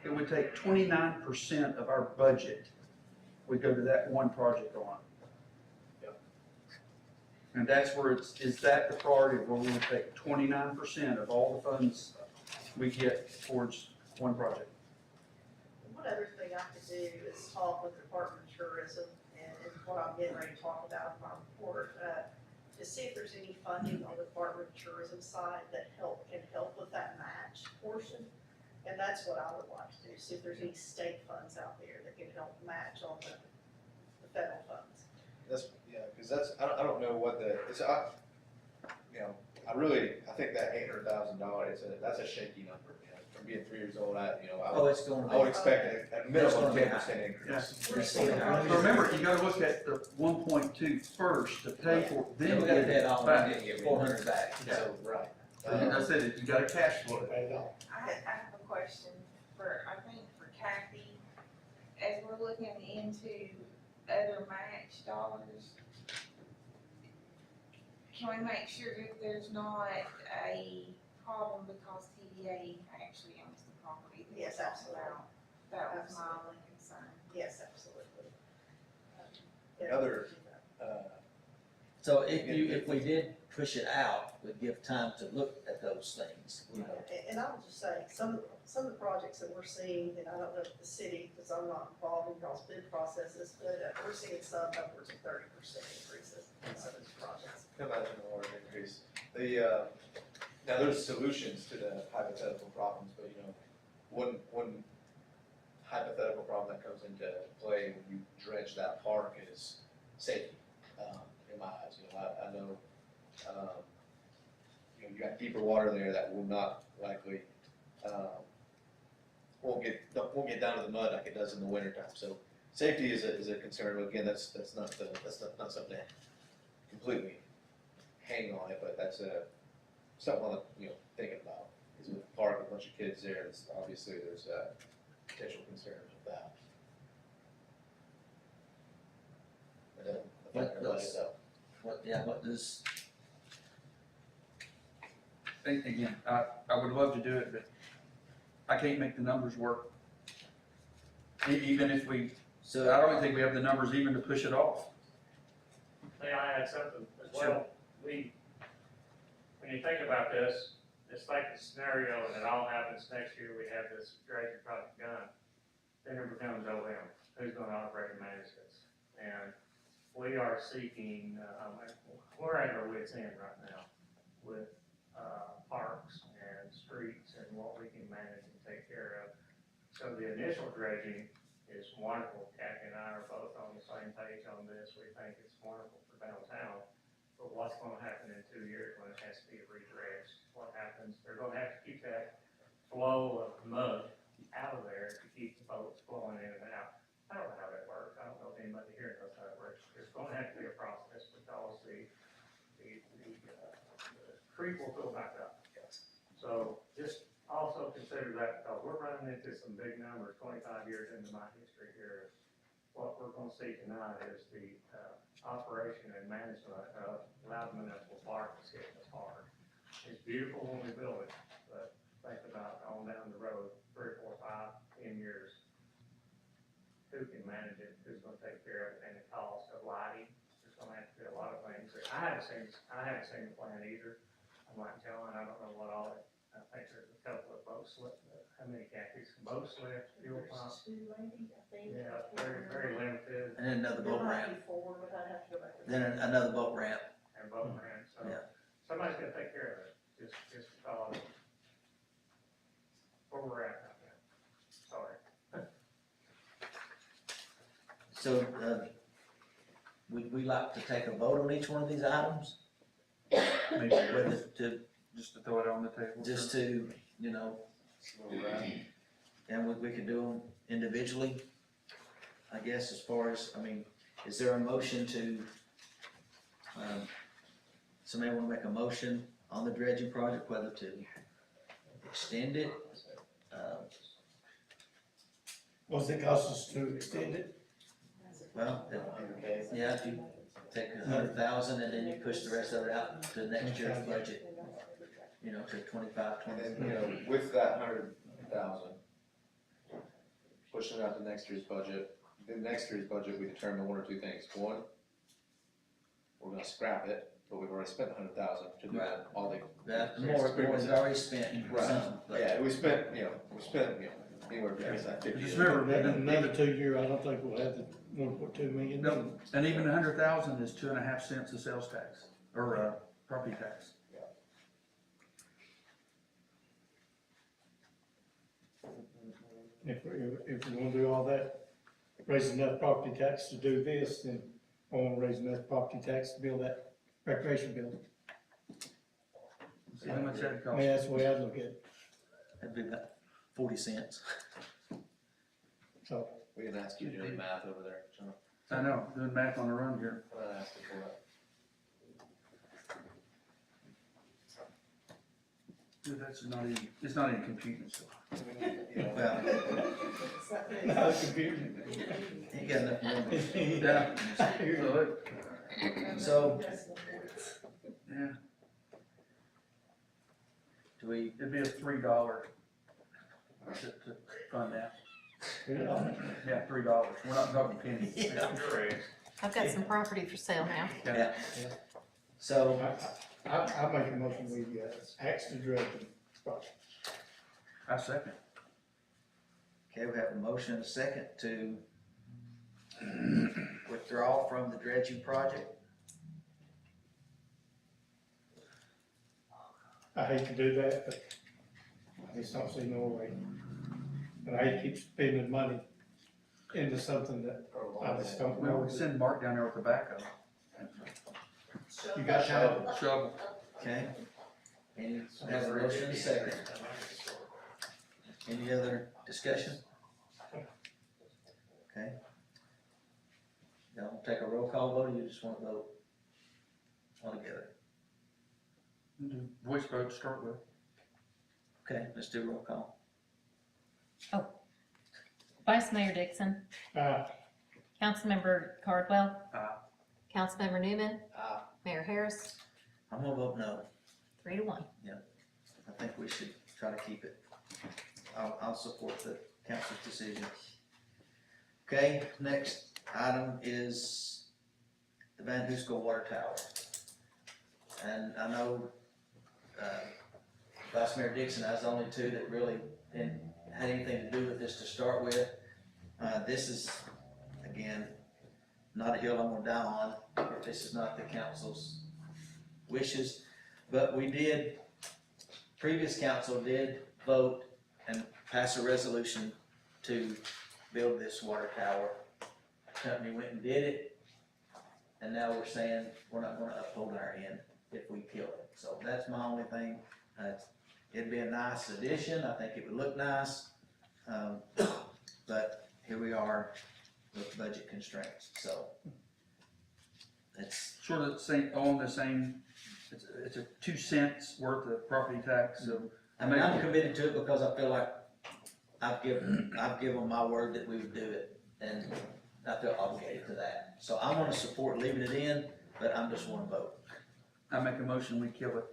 it would take 29% of our budget would go to that one project alone. Yep. And that's where is that the priority, where we would take 29% of all the funds we get towards one project? One other thing I could do is talk with the Department of Tourism and what I'm getting ready to talk about in my report, to see if there's any funding on the Department of Tourism side that can help with that match portion. And that's what I would like to do, see if there's any state funds out there that can help match on the federal funds. That's, yeah, cause that's, I don't know what you know, I think that $800,000, that's a shaky number, you know, from being 3 years old, Oh, it's gonna I would be, expect a It's minimum gonna be 10% increase. But remember, you gotta look at the 1.2 first to pay for, then we gotta get pay it it all, back. and get 400 back. So, right. I said, it, you gotta cash flow it. I have a question for, I think for Kathy. As we're looking into other match dollars, can we make sure that there's not a problem because TDA actually owns the property? that Yes, we're talking absolutely. about? That was my only concern. Yes, absolutely. Another, So if we did push it out, we'd give time to look at those things, you know. And I will just say, some of the projects that we're seeing, and I don't know if the city, because I'm not involved in y'all's bid processes, but we're seeing some upwards of 30% increases in some of these projects. can imagine a large increase. The, now there's solutions to the hypothetical problems, but you know, one hypothetical problem that comes into play when you dredge that park is safety, in my eyes, you know, I know, you know, you got deeper water there that will not likely, won't get down to the mud like it does in the wintertime, so safety is a concern, but again, that's not something to completely hang on it, but that's something I'm, you know, thinking about, is with the park, a bunch of kids there, it's obviously there's potential concerns with that. But What does, And again, I would love to do it, but I can't make the numbers work. Even if I so, don't think we have the numbers even to push it off. May I add something as well? When you think about this, it's like a scenario and it all happens next year, we have this dredging project done. Then it becomes OM, who's gonna operate and manage this? And we are seeking, we're at our wit's end right now with, parks and streets and what we can manage and take care of. So the initial dredging is wonderful. Kathy and I are both on the same page on this. We think it's wonderful for downtown. But what's gonna happen in 2 years when it has to be redredged? What happens? They're gonna have to keep that flow of mud out of there to keep the boats flowing in and out. I don't know how that works. I don't know if anybody here knows how that works. There's gonna have to be a process because the creek will fill back up. So just also consider that, because we're running into some big numbers, 25 years into my history here. What we're gonna see tonight is the operation and management of Loudon Municipal Park is hitting us hard. It's beautiful when we build it, but think about on down the road, 3, 4, 5, 10 years. Who can manage it, who's gonna take care of it, and the cost of lighting, there's gonna have to be a lot of things. I haven't seen the plan either. I'm like John, I don't know what all it, I think there's a couple of boat slip, how many Kathy's, boat slip, fuel pump? Two, maybe, I think. Yeah, very limited, and then another boat There might ramp, be 4, but I'd have to go back. then another boat ramp. and boat ramp, so Yeah. somebody's gonna take care of it, just because where we're at right now. Sorry. So, would we like to take a vote on each one of these items? Maybe Whether to, just to throw it on the table. just to, you know, and we could do them individually, I guess, as far as, I mean, is there a motion to, somebody wanna make a motion on the dredging project, whether to extend it? What's it cost us to extend it? Well, yeah, if you take 100,000 and then you push the rest of it out to next year's budget, you know, to 25, And 20. then, you know, with that 100,000, pushing it out to next year's budget, in next year's budget, we determine one or two things. One, we're gonna scrap it, but we've already spent 100,000 to do Right. all the. That, more is already spent, Right. some, but. Yeah, we spent, anywhere between that 50. Just remember, In another 2 years, I don't think we'll have the 1.2 million. No, and even 100,000 is 2.5 cents of sales tax, or, property tax. If we're gonna do all that, raise enough property tax to do this, then I wanna raise enough property tax to build that recreation building. See how much that I costs. mean, that's the way I look at it, That'd be about 40 cents. so. We didn't ask you to do any math over there, John. I know, doing math on the run here. I'm not asking for that. Dude, that's not even, it's not even computing, so. Well, No, it's confusing. ain't got enough room. Yeah. So, Yeah, do we, it'd be a $3 to fund that. Yeah, $3. We're not talking pennies. I've got some property for sale now. yeah. So, I make a motion, we, axe the dredging project. I second. okay, we have a motion and a second to withdraw from the dredging project. I hate to do that, but I just don't see no way. And I hate to keep spending money into something that I just don't We know. would send Mark down there with the backhoe. You got time? Shovel. Okay? Any, have a motion and a second. Any other discussion? Okay. Y'all take a roll call vote, or you just want to vote altogether? Voice vote to start with. Okay, let's do roll call. Vice Mayor Dixon, Councilmember Cardwell. Aye. Councilmember Newman. Aye. Mayor Harris, I'm gonna vote no. 3-1. I think we should try to keep it. I'll support the council's decision. Okay, next item is the Van Hoosco Water Tower. And I know, Vice Mayor Dixon, I was the only two that really didn't had anything to do with this to start with. This is, again, not a hill I'm gonna die on, if this is not the council's wishes. But we did, previous council did vote and pass a resolution to build this water tower. Company went and did it, and now we're saying we're not gonna uphold our end if we kill it. So that's my only thing. It'd be a nice addition, I think it would look nice, but here we are with budget constraints, so. It's, Sort of on the same, it's a 2 cents worth of property tax, so. I mean, I'm committed to it because I feel like I've given my word that we would do it, and I feel obligated to that. So I'm gonna support leaving it in, but I'm just one vote. I make a motion, we kill it.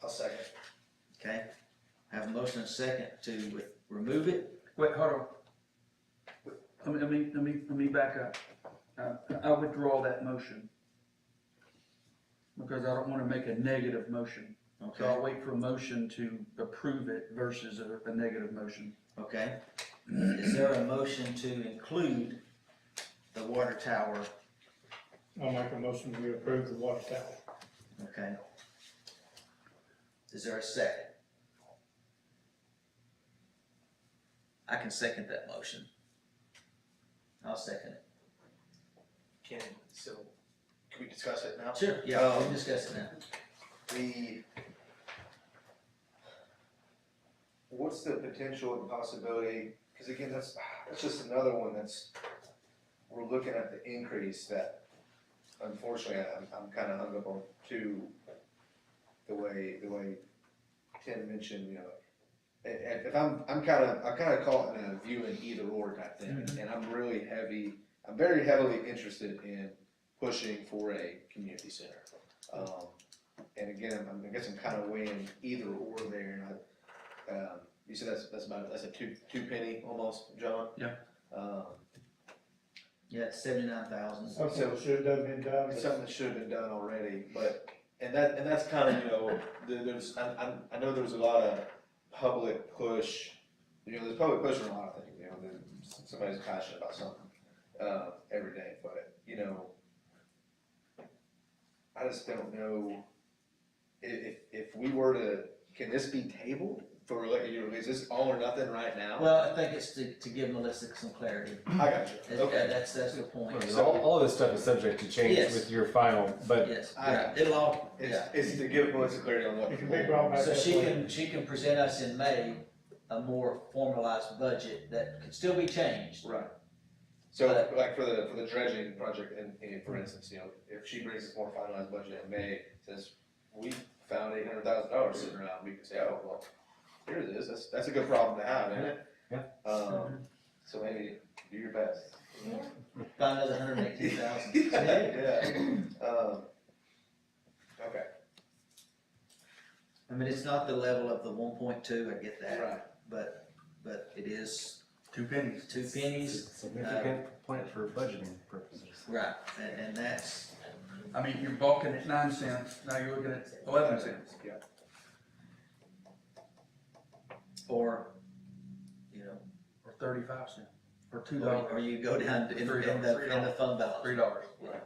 I'll second. Okay, have a motion and a second to remove it. Wait, hold on. Let me back up. I withdraw that motion. Because I don't wanna make a negative motion. So I'll Okay, wait for a motion to approve it versus a negative motion. okay. Is there a motion to include the water tower? I'll make a motion, we approve the water tower. Okay. Is there a second? I can second that motion. I'll second it. Can we discuss it now? Sure, yeah, we can discuss it now. what's the potential and possibility, because again, that's just another one we're looking at the increase that unfortunately I'm kind of hung up on too, the way Tim mentioned, and if I'm kind of caught in a view in either or type thing, and I'm very heavily interested in pushing for a community center. And again, I guess I'm kind of weighing either or there, and you said that's a two penny almost, John? Yeah. Yeah, it's 79,000. Something that should have been done. Something that should have been done already, and that's kind of, I know there's a lot of public push, there's public push on a lot of things, somebody's passionate about something, every day, but, I just don't know if we were to, can this be tabled for, is this all or nothing right now? Well, I think it's to give Melissa some clarity. I got you, okay. That's the point. So all of this stuff is subject to change Yes. with your final, but Yes, it'll all, It's to give Melissa clarity on what. It can be brought back. So up she later. can present us in May a more formalized budget that could still be changed. Right. So, like for the dredging project, for instance, if she brings us more finalized budget in May, says, we found $800,000 sitting around, we can say, oh, well, here it is, that's a good problem to have, isn't it? Yeah. So maybe do your best. Find another 118,000. Yeah. Okay. I mean, it's not the level of the 1.2, I get that. Right. But it is 2 pennies. 2 pennies. it's a significant point for budgeting purposes. Right, and that's, I mean, you're balking at 9 cents, now you're looking at 11 cents. Yeah. or, Or 35 cents, or or $2. you go down in the fund balance. $3. Right.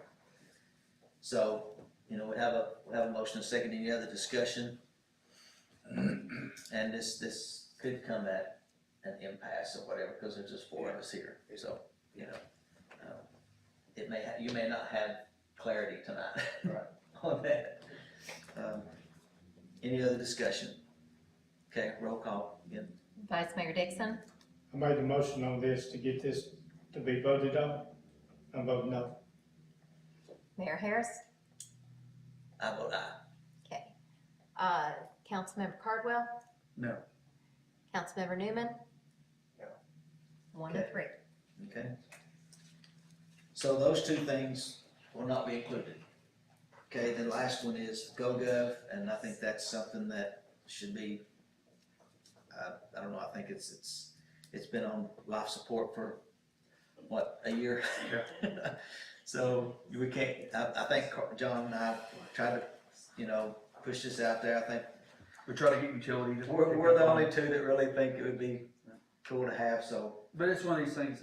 So, we have a motion, a second, any other discussion? And this could come at an impasse or whatever, because there's just 4 of us here, so, you may not have clarity tonight. Right. On that. Any other discussion? Okay, roll call again. Vice Mayor Dixon, I made the motion on this to get this to be voted on. I'm voting no. Mayor Harris, I vote aye. okay. Councilmember Cardwell, No. Councilmember Newman. No. 1 to 3. Okay. So those 2 things will not be included. Okay, the last one is GoGov, and I think that's something that should be, I don't know, I think it's been on life support for, what, a year? Yeah. So we can't, I think John and I try to, push this out there. I think We try to get utility. to- we're the only 2 that really think it would be cool to have, so. But it's one of these things,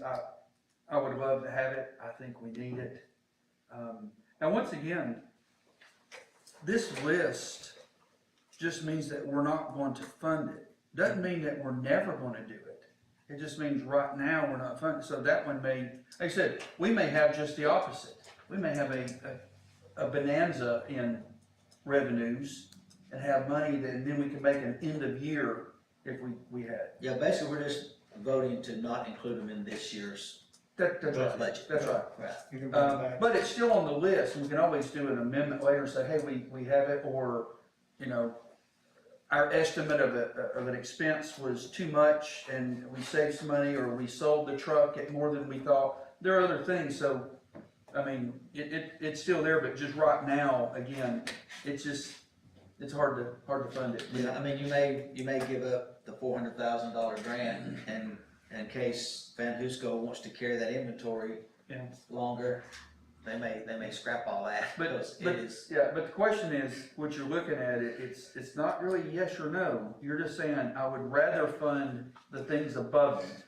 I would love to have it, I think we need it. Now, once again, this list just means that we're not going to fund it. Doesn't mean that we're never gonna do it. It just means right now we're not funding, so that one may, like I said, we may have just the opposite. We may have a bonanza in revenues and have money that, and then we can make an end of year if we had. Yeah, basically, we're just voting to not include them in this year's That's right, budget. that's right. Right. You can bring it back. But it's still on the list, we can always do an amendment later and say, hey, we have it, or, our estimate of an expense was too much and we saved some money, or we sold the truck at more than we thought. There are other things, so, I mean, it's still there, but just right now, again, it's hard to fund it. Yeah, I mean, you may give up the $400,000 grant, and in case Van Husco wants to carry that inventory Yeah. longer, they may scrap all that. But the question is, what you're looking at, it's not really yes or no. You're just saying, I would rather fund the things above them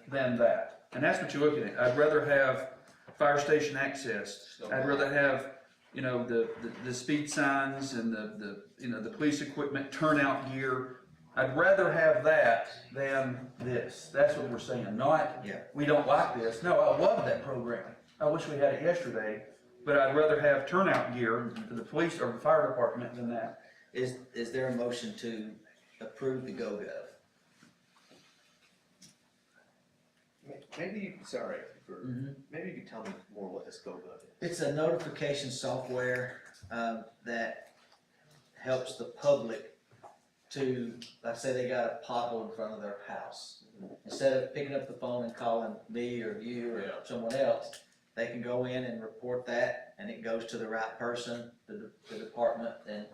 than that. And that's what you're looking at. I'd rather have fire station access. I'd rather have, the speed signs and the police equipment, turnout gear. I'd rather have that than this. That's what we're saying, not, we don't like this. No, I love that program. I wish we had it yesterday, but I'd rather have turnout gear for the police or the fire department than that. Is there a motion to approve the GoGov? Maybe you, sorry, Mhm. maybe you could tell me more what this GoGov is. It's a notification software, that helps the public to, let's say they got a pothole in front of their house. Instead of picking up the phone and calling me or you or someone else, they can go in and report that, and it goes to the right person, the department, and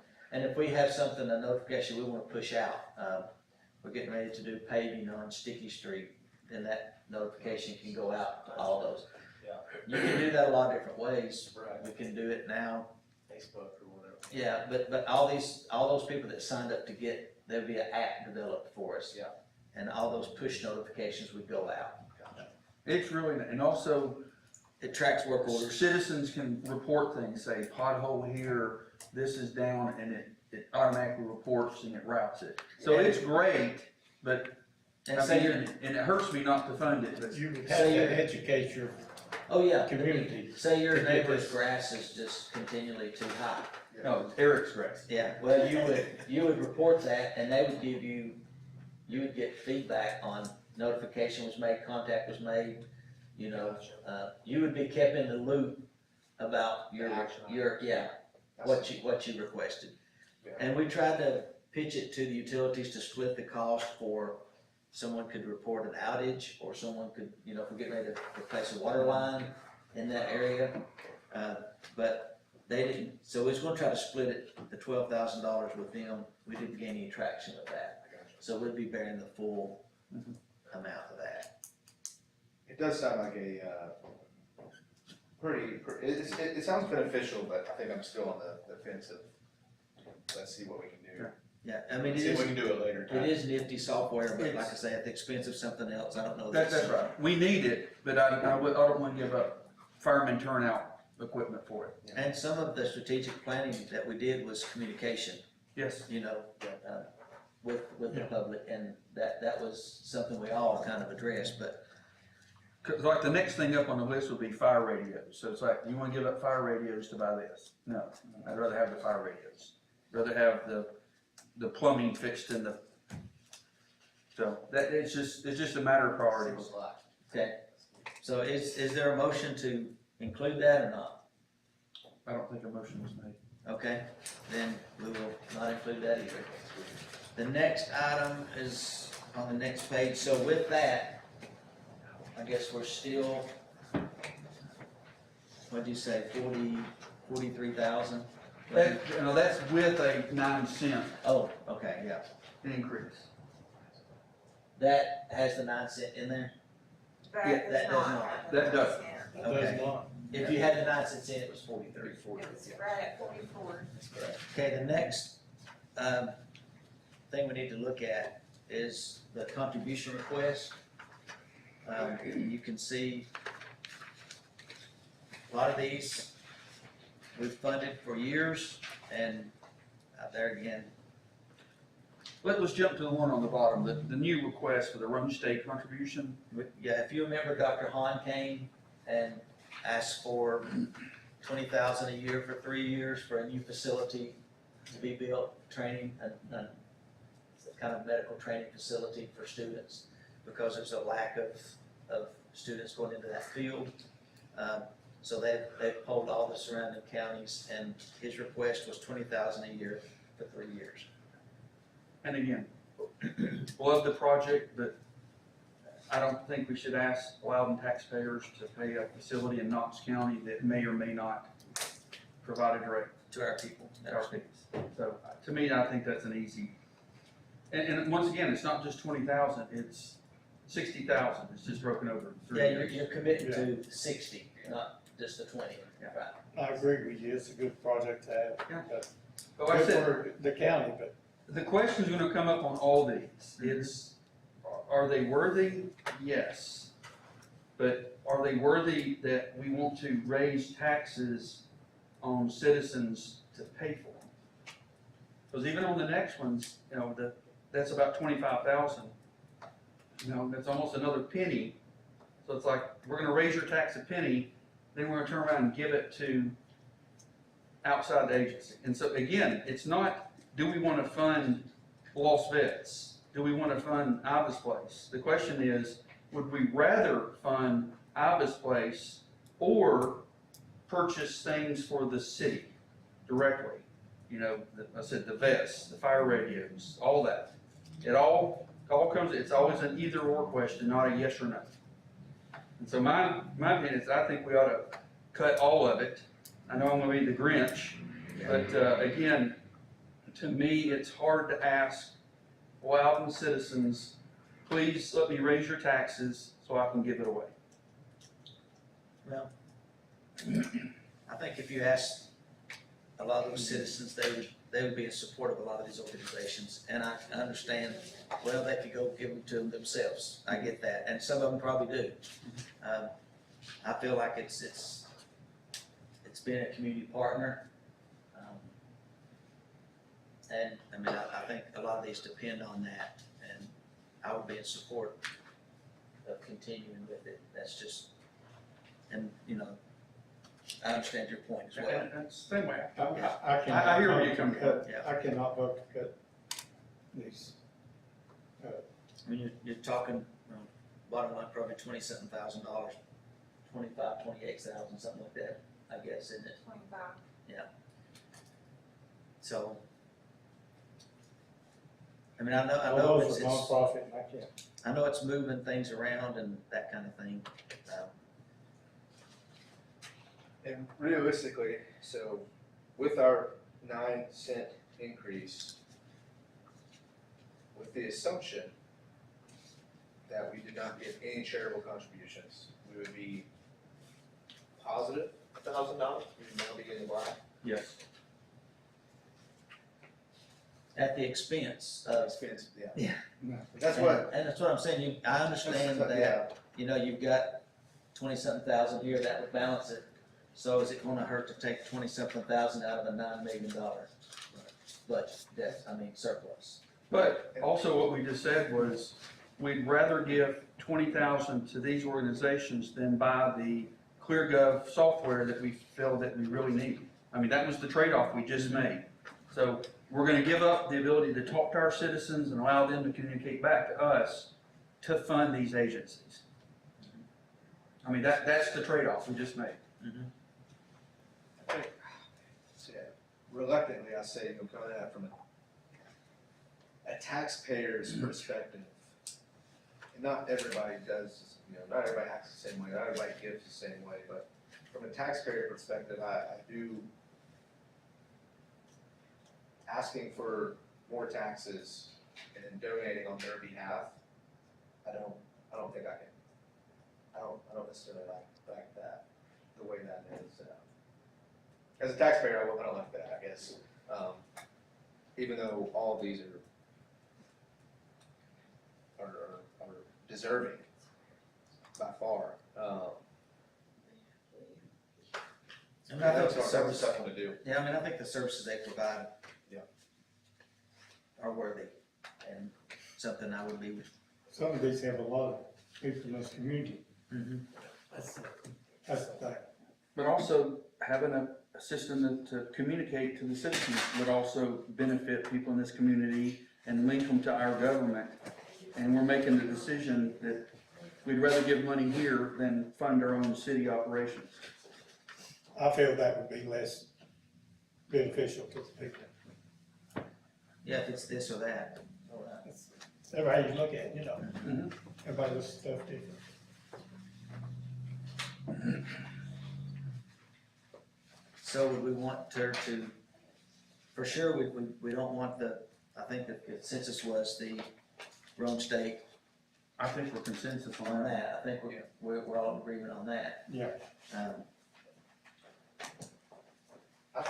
if we have something, a notification we wanna push out, we're getting ready to do paving on Sticky Street, then that notification can go out to all those. Yeah. You can do that a lot of different ways. Right. We can do it now. Facebook or whatever. Yeah, but all those people that signed up to get, there'll be an app developed for us. Yeah. And all those push notifications would go out. It's really, and also It tracks work orders. citizens can report things, say pothole here, this is down, and it automatically reports and it routes it. So it's great, but, And I say mean, you're, and it hurts me not to fund it, but You have Say you're- to educate your oh yeah, community. say your To get neighbor's this. grass is just continually too high. no, it's Eric's grass. Yeah, well, you would report that and they would give you would get feedback on notification was made, contact was made, you know, you would be kept in the loop about The action item. what you requested. Yeah. And we tried to pitch it to the utilities to split the cost for, someone could report an outage, or someone could, you know, if we're getting ready to replace a water line in that area. But they didn't, so it's gonna try to split it, the $12,000 with them, we didn't gain any traction with that. So we'd be bearing the full amount of that. It does sound like a, it sounds beneficial, but I think I'm still on the fence of, let's see what we can do. Yeah, I mean, See if we can do it later. it is nifty software, but like I say, at the expense of something else, I don't know. That's right. We need it, but I don't wanna give up fireman turnout equipment for it. And some of the strategic planning that we did was communication, Yes. you know, with the public, and that was something we all kind of addressed, but 'Cause like the next thing up on the list would be fire radios, so it's like, you wanna give up fire radios to buy this? No, I'd rather have the fire radios, rather have the plumbing fixed in the, so that, it's just a matter of priorities. okay. So is there a motion to include that or not? I don't think a motion was made. Okay, then we will not include that either. The next item is on the next page, so with that, I guess we're still, what'd you say, 43,000? That's with a 9 cent Oh, okay, yeah. increase. That has the 9 cent in there? Yeah, that does not. That does. It Okay. does not. If you had the 9 cents in, it was 43. It was right at 44. Okay, the next, thing we need to look at is the contribution request. You can see a lot of these we've funded for years, and there again, Let's jump to the one on the bottom, the new request for the Rome State contribution. yeah, if you remember, Dr. Hahn came and asked for 20,000 a year for 3 years for a new facility to be built, training, a kind of medical training facility for students, because there's a lack of students going into that field. So they've polled all the surrounding counties, and his request was 20,000 a year for 3 years. And again, love the project, but I don't think we should ask Loudon taxpayers to pay a facility in Knox County that may or may not provide a direct To our people. to our students. So to me, I think that's an easy, and once again, it's not just 20,000, it's 60,000, it's just broken over 3 Yeah, years. you're committing to 60, not just the 20, Yeah. right? I agree with you, it's a good project to have. Yeah. But But like I good said, for the county, but the question's gonna come up on all these, it's, are they worthy? Yes. But are they worthy that we want to raise taxes on citizens to pay for them? Because even on the next ones, you know, that's about 25,000. You know, that's almost another penny. So it's like, we're gonna raise your tax a penny, then we're gonna turn around and give it to outside the agency. And so again, it's not, do we wanna fund lost vets? Do we wanna fund Iva's Place? The question is would we rather fund Iva's place or purchase things for the city directly? You know, I said the vests, the fire radios, all that. It all comes, it's always an either or question, not a yes or no. And so my opinion is I think we ought to cut all of it. I know I'm gonna be the Grinch, but, again, to me, it's hard to ask Loudon citizens, please let me raise your taxes so I can give it away. Well, I think if you asked a lot of those citizens, they would be in support of a lot of these organizations. And I understand, well, they could go give them to themselves. I get that, and some of them probably do. I feel like it's been a community partner. And, I mean, I think a lot of these depend on that, and I would be in support of continuing with it. That's just, and, you know, I understand your point as well. And that's the same way. I hear where you're coming from. Yeah. I cannot vote to cut these. I mean, you're talking, bottom line, probably $27,000, $28,000, something like that, I guess, isn't it? 25. So, I mean, I know All those it's, are nonprofit, and I can't. I know it's moving things around and that kind of thing. And realistically, so with our 9-cent increase, with the assumption that we did not get any charitable contributions, we would be positive $1,000, we would now be in the black. Yes. At the expense of. Expensive, yeah. Yeah. No. That's what, And that's what I'm saying, I understand that, yeah, you know, you've got 20-something thousand here, that would balance it. So is it gonna hurt to take 20-something thousand out of a $9 million budget, surplus? But also what we just said was, we'd rather give 20,000 to these organizations than buy the ClearGov software that we feel that we really need. I mean, that was the trade-off we just made. So we're gonna give up the ability to talk to our citizens and allow them to communicate back to us to fund these agencies. I mean, that's the trade-off we just made. I think, yeah, reluctantly, I say, you know, coming at it from a taxpayer's perspective, and not everybody does, you know, not everybody acts the same way, not everybody gives the same way, but from a taxpayer perspective, I do, asking for more taxes and then donating on their behalf, I don't think I can, I don't necessarily like that, the way that is. As a taxpayer, I don't like that, I guess, even though all of these are deserving by far. I mean, I think the That's service, tough one to do. yeah, I mean, I think the services they provide. Yeah. Are worthy, and something I would be. Some of these have a lot of people in this community. Mm-hmm. That's the thing. But also having a system to communicate to the citizens would also benefit people in this community and link them to our government. And we're making the decision that we'd rather give money here than fund our own city operations. I feel that would be less beneficial to the people. Yeah, if it's this or that. It's every how you look at it, you know. Mhm. Everybody looks at stuff different. So would we want her to, for sure, we don't want I think the consensus was the Rome State I think we're consensus on on that. that. I think we're all in agreement on that. Yeah. I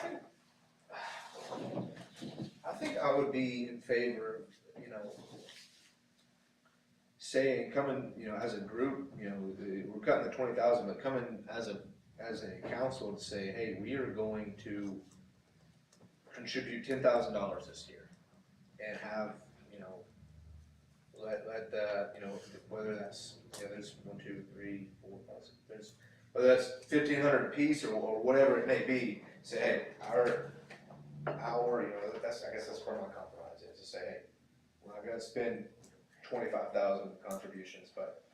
think I would be in favor of, you know, saying, coming, you know, as a group, you know, we're cutting the 20,000, but coming as a council to say, hey, we are going to contribute $10,000 this year and have, you know, let the, you know, whether that's, you know, there's 1, 2, 3, 4, 5, 6, there's, whether that's 1,500 apiece or whatever it may be, say, hey, our, you know, I guess that's where my compromise is, to say, hey, we're not gonna spend 25,000 contributions, but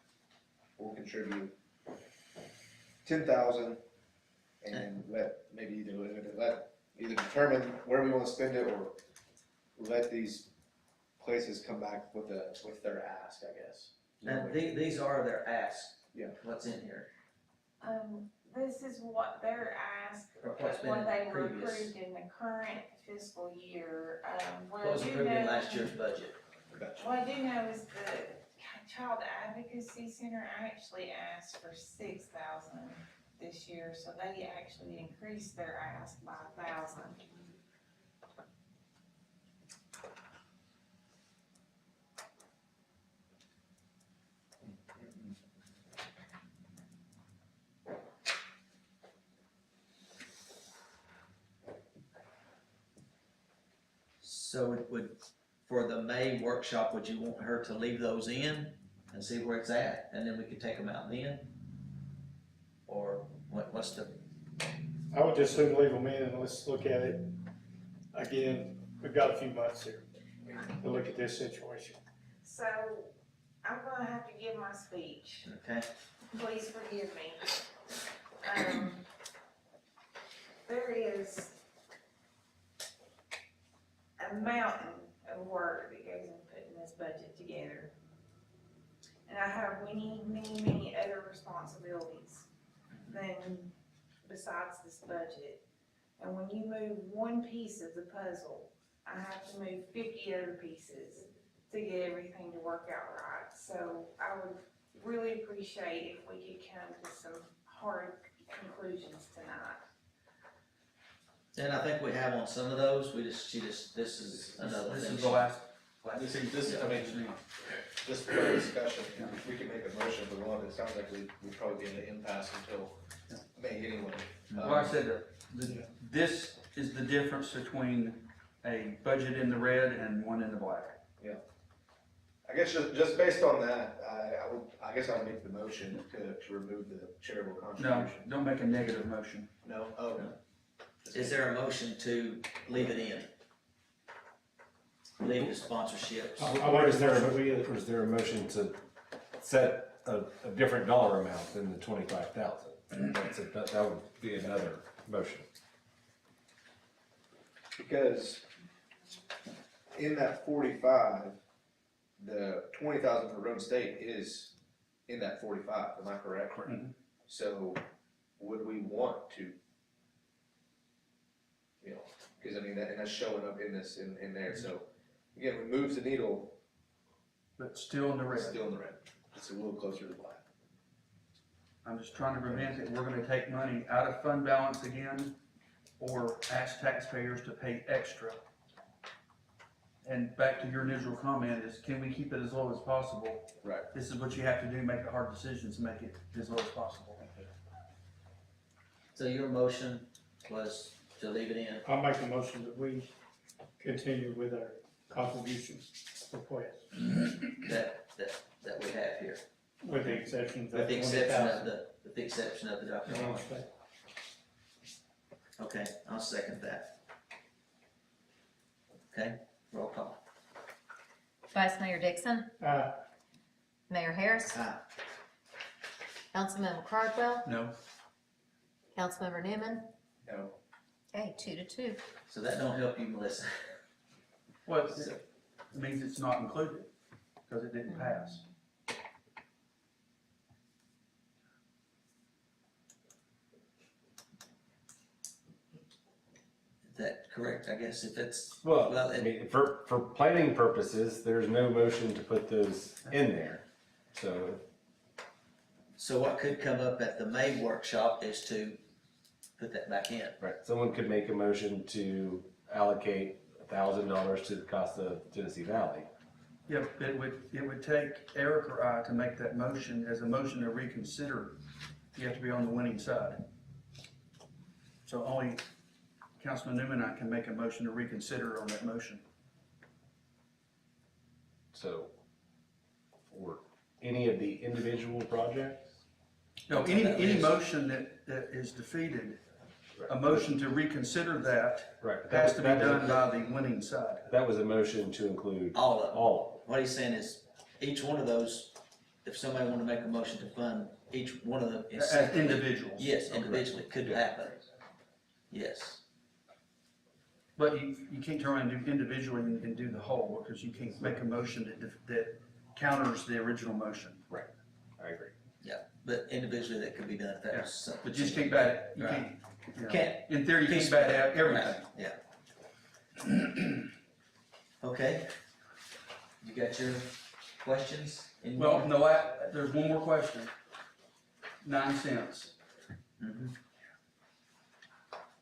we'll contribute 10,000 and let either determine where we wanna spend it or let these places come back with their ask, I guess. And these are their asks. Yeah. What's in here, This is what they're asked, or what's been what they in were previous, approved in the current fiscal year. What what was I do approved in know- last year's budget. Gotcha. What I do know is the Child Advocacy Center actually asked for 6,000 this year, so they actually increased their ask by 1,000. So it would, for the May workshop, would you want her to leave those in and see where it's at, and then we could take them out then? Or what's the, I would just soon leave them in and let's look at it. Again, we've got a few months here to look at this situation. So I'm gonna have to give my speech. okay? Please forgive me. There is a mountain of work that goes into putting this budget together. And I have many other responsibilities than besides this budget. And when you move one piece of the puzzle, I have to move 50 other pieces to get everything to work out right. So I would really appreciate if we could come to some hard conclusions tonight. And I think we have on some of those, this is another This thing. is the last. This is for our discussion, we can make a motion for one, it sounds like we'd probably be in an impasse until May anyway. Well, I said, this is the difference between a budget in the red and one in the black. I guess just based on that, I guess I would make the motion to remove the charitable No, contribution. don't make a negative motion. No? Oh. Is there a motion to leave it in? Leave the sponsorships? Or is there a motion to set a different dollar amount than the 25,000? That would be another motion. Because in that 45, the 20,000 for road and state is in that 45, am I correct? Mhm. So would we want to, because I mean, that's showing up in this, in there, so again, it moves the needle, But still in the red. still in the red, it's a little closer to black. I'm just trying to prevent that we're gonna take money out of fund balance again, or ask taxpayers to pay extra. And back to your initial comment is, can we keep it as low as possible? Right. This is what you have to do, make the hard decisions, make it as low as possible. So your motion was to leave it in? I'll make a motion that we continue with our contribution request, That we have here, with the exception of with the the exception 20,000. with the exception of the Dr. And Hall. I'll Okay, I'll second that. Okay, roll call. Vice Mayor Dixon, Aye. Mayor Harris, Aye. Councilmember Cardwell, No. Councilmember Newman. No. Okay, 2-2. So that don't help you, Melissa. Well, it means it's not included, because it didn't pass. Is that correct, I guess, if it's, Well, Well, I mean, for planning purposes, there's no motion to put those in there. so what could come up at the May workshop is to put that back in. Right, someone could make a motion to allocate $1,000 to the Costa Tennessee Valley. Yeah, it would take Eric or I to make that motion as a motion to reconsider. You have to be on the winning side. So only Councilman Newman and I can make a motion to reconsider on that motion. So, for any of the individual projects? No, any motion that is defeated, a motion to reconsider that Right. has to be done by the winning side. That was a motion to include All of them. all. What he's saying is, each one of those if somebody wanted to make a motion to fund each one of them. As individuals. Yes, individually, could happen. Yes. But you can't turn around and do individually and do the whole, because you can't make a motion that counters the original motion. I agree. But individually, that could be done if that was something. But you just can't bat, you Right. can't, you know, Can't. in theory, you can't bat out everything. Yeah. Okay. You got your questions? Any Well, more? no, there's one more question. 9 cents. Mhm.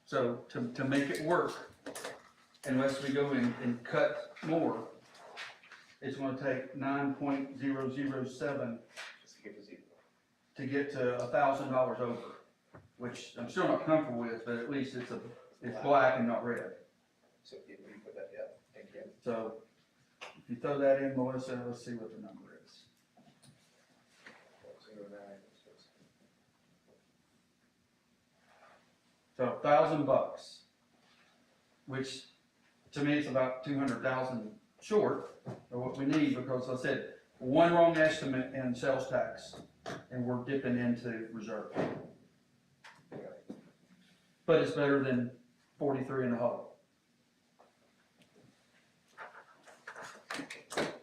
So to make it work, unless we go in and cut more, it's gonna take 9.007 Just to get to zero. to get to $1,000 over, which I'm still not comfortable with, but at least it's black and not red. So you put that, yeah, thank you. So if you throw that in, Melissa, let's see what the number is. 0.09. So $1,000, which to me is about 200,000 short of what we need, because I said, one wrong estimate in sales tax, and we're dipping into reserve. But it's better than 43 in the hole.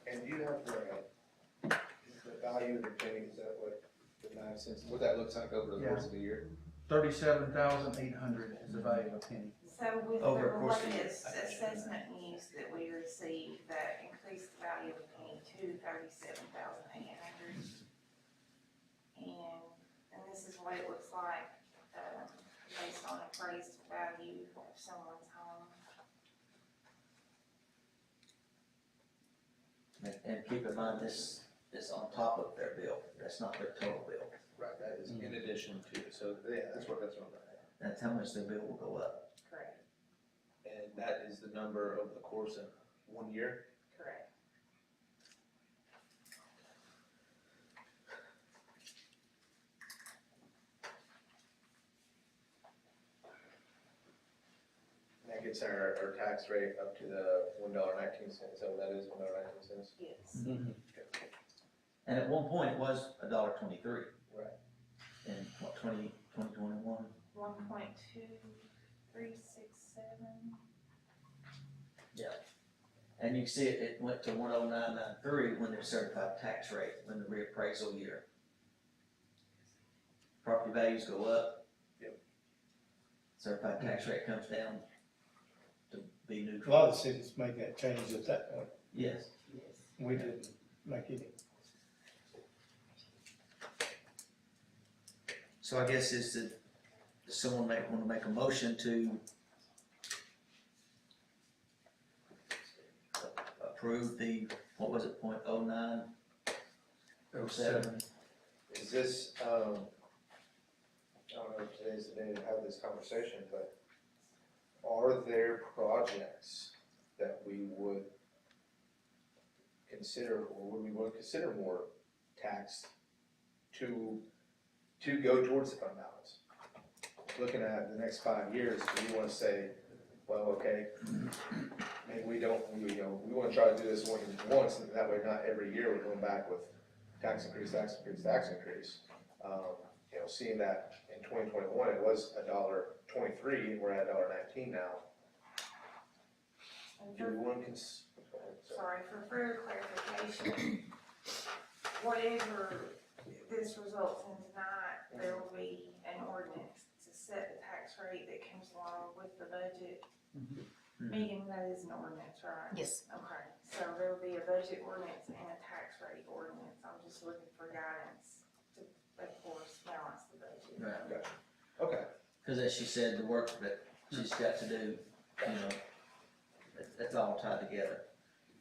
And do you have the value of the penny, is that what, the 9 cents, what that looks like over the course of the year? 37,800 is the value of a penny. So with the Over the course of the year. latest assessment news that we received, that increased the value of the penny to 37,800. And this is what it looks like, based on appraised value of someone's home. And keep in mind, this is on top of their bill. That's not their total bill. Right, that is in addition to, so, yeah, that's what I'm at. That's how much their bill will go up. Correct. And that is the number over the course of 1 year? Correct. And that gets our tax rate up to the $1.19, is that what that is, $1.19? Yes. And at one point, it was $1.23. Right. In what, 2021? 1.2367. And you can see it went to 10993 when their certified tax rate, when the reappraisal year. Property values go up. Yep. Certified tax rate comes down to be A neutral. lot of cities made that change at that point. Yes. We didn't make any. So I guess does someone want to make a motion to approve the, what was it, .0907? Is this, I don't know if today's the day to have this conversation, but are there projects that we would consider, or would we want to consider more taxed to go towards the fund balance? Looking at the next 5 years, do we want to say, well, okay, maybe we don't, we want to try to do this once, and that way not every year we're going back with tax increase, tax increase, tax increase. Seeing that in 2021, it was $1.23, and we're at $1.19 now. And Do we want to sorry, for further clarification, whatever this results in tonight, there will be an ordinance to set the tax rate that comes along with the budget. Meeting, that is an ordinance, right? Yes. Okay, so there will be a budget ordinance and a tax rate ordinance. I'm just looking for guidance to, of course, balance the budget. Right. Okay. Because as she said, the work that she's got to do, it's all tied together.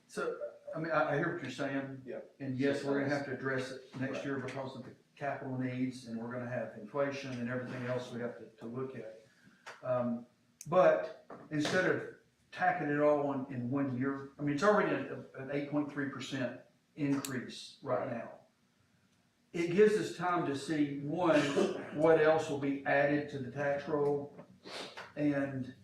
So, I mean, I hear what you're saying. Yeah. And yes, we're gonna have to address it next year because of the capital needs, and we're gonna have inflation and everything else we have to look at. But instead of tacking it all on in 1 year, I mean, it's already an 8.3% increase right now. It gives us time to see, one, what else will be added to the tax roll, and,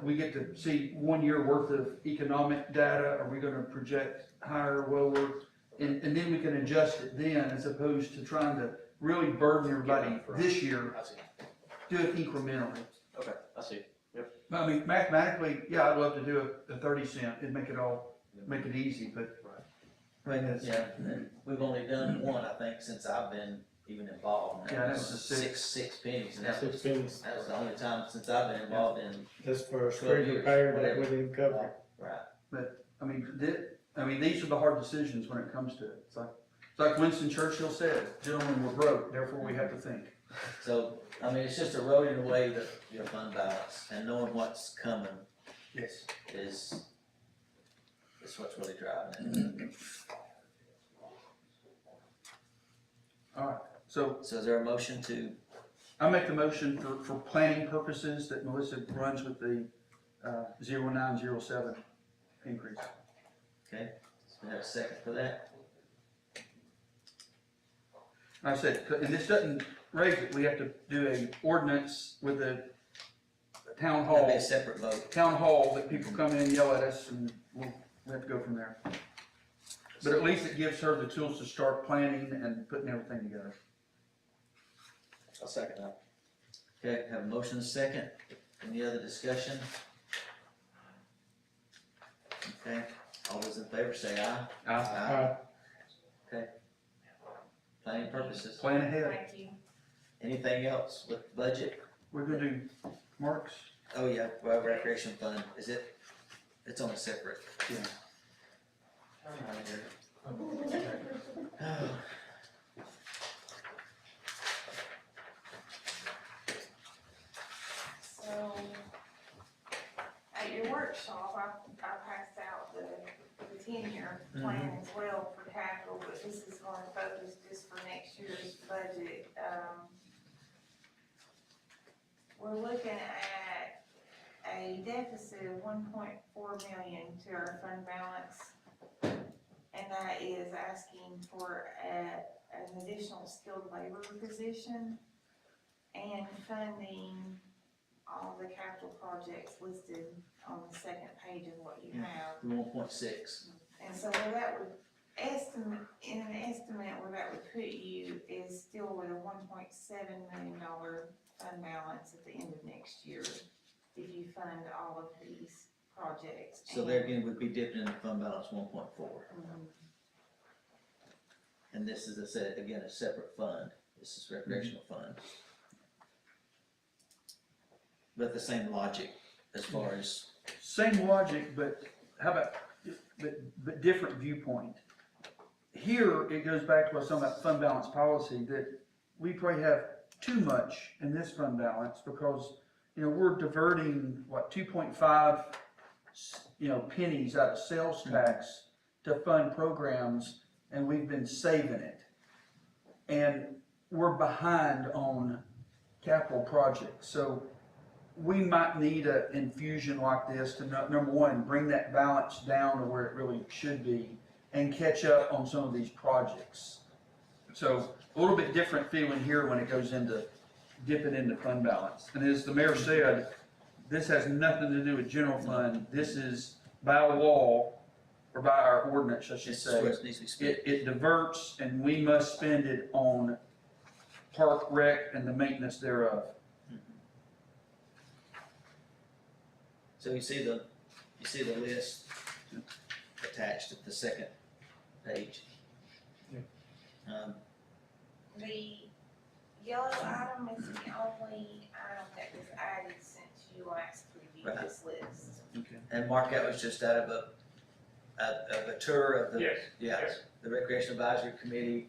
we get to see 1 year worth of economic data. Are we gonna project higher, lower? and then we can adjust it then, as opposed to trying to really burden everybody this year, I see. do it incrementally. Okay, I see. I mean, mathematically, yeah, I'd love to do a 30 cent, it'd make it easy, but. I mean, it's, Yeah, and we've only done one, I think, since I've been even involved. And Yeah, that that was a six. Six pennies, and that 6 was, pennies. that was the only time since I've been involved in, That's for a 12 street years, repair that whatever. we didn't cover. right. I mean, these are the hard decisions when it comes to it. It's like Winston Churchill said, gentlemen, we're broke, therefore we have to think. So, I mean, it's just eroding away your fund balance, and knowing what's coming Yes. is what's really driving it. All right, so So is there a motion to, I make the motion for planning purposes that Melissa runs with the 0907 increase. okay, so we have a second for that? And I said, and this doesn't raise it, we have to do a ordinance with the town That'd hall. be a separate vote. Town hall, that people come in and yell at us, and we have to go from there. But at least it gives her the tools to start planning and putting everything together. I'll second that. Okay, have a motion and a second. Any other discussion? Okay, all those in favor say aye. Aye. Okay. Planning purposes. Plan ahead. Thank you. Anything else with budget? We're gonna do Mark's. Oh, yeah, well, recreation fund, is it, it's on a separate. Yeah. Oh. So, at your workshop, I passed out the 10-year plan as well for capital, but this is going to focus just for next year's budget. We're looking at a deficit of 1.4 million to our fund balance. And that is asking for an additional skilled labor position and funding all the capital projects listed on the second page of what you have. 1.6. And so where that would estimate, in an estimate where that would put you is still with a $1.7 million fund balance at the end of next year, if you fund all of these projects. So there again, we'd be dipping in the fund balance 1.4. Mhm. And this is, I said, again, a separate fund. This is recreational fund. But the same logic as far as, Same logic, but how about, but different viewpoint. Here, it goes back to what I was talking about fund balance policy, that we probably have too much in this fund balance because, we're diverting, 2.5, pennies out of sales tax to fund programs, and we've been saving it. And we're behind on capital projects, so we might need an infusion like this to, number one, bring that balance down to where it really should be and catch up on some of these projects. So a little bit different feeling here when it goes into dipping into fund balance. And as the mayor said, this has nothing to do with general fund. This is by law, or by our ordinance, I should this is where say. it needs to be spent. It diverts, and we must spend it on park rec and the maintenance thereof. So you see the list attached at the second page. The yellow item is the only item that was added since you last reviewed this list. And Mark, that was just out of a tour of the, Yes, yeah, yes. the Recreation Advisory Committee.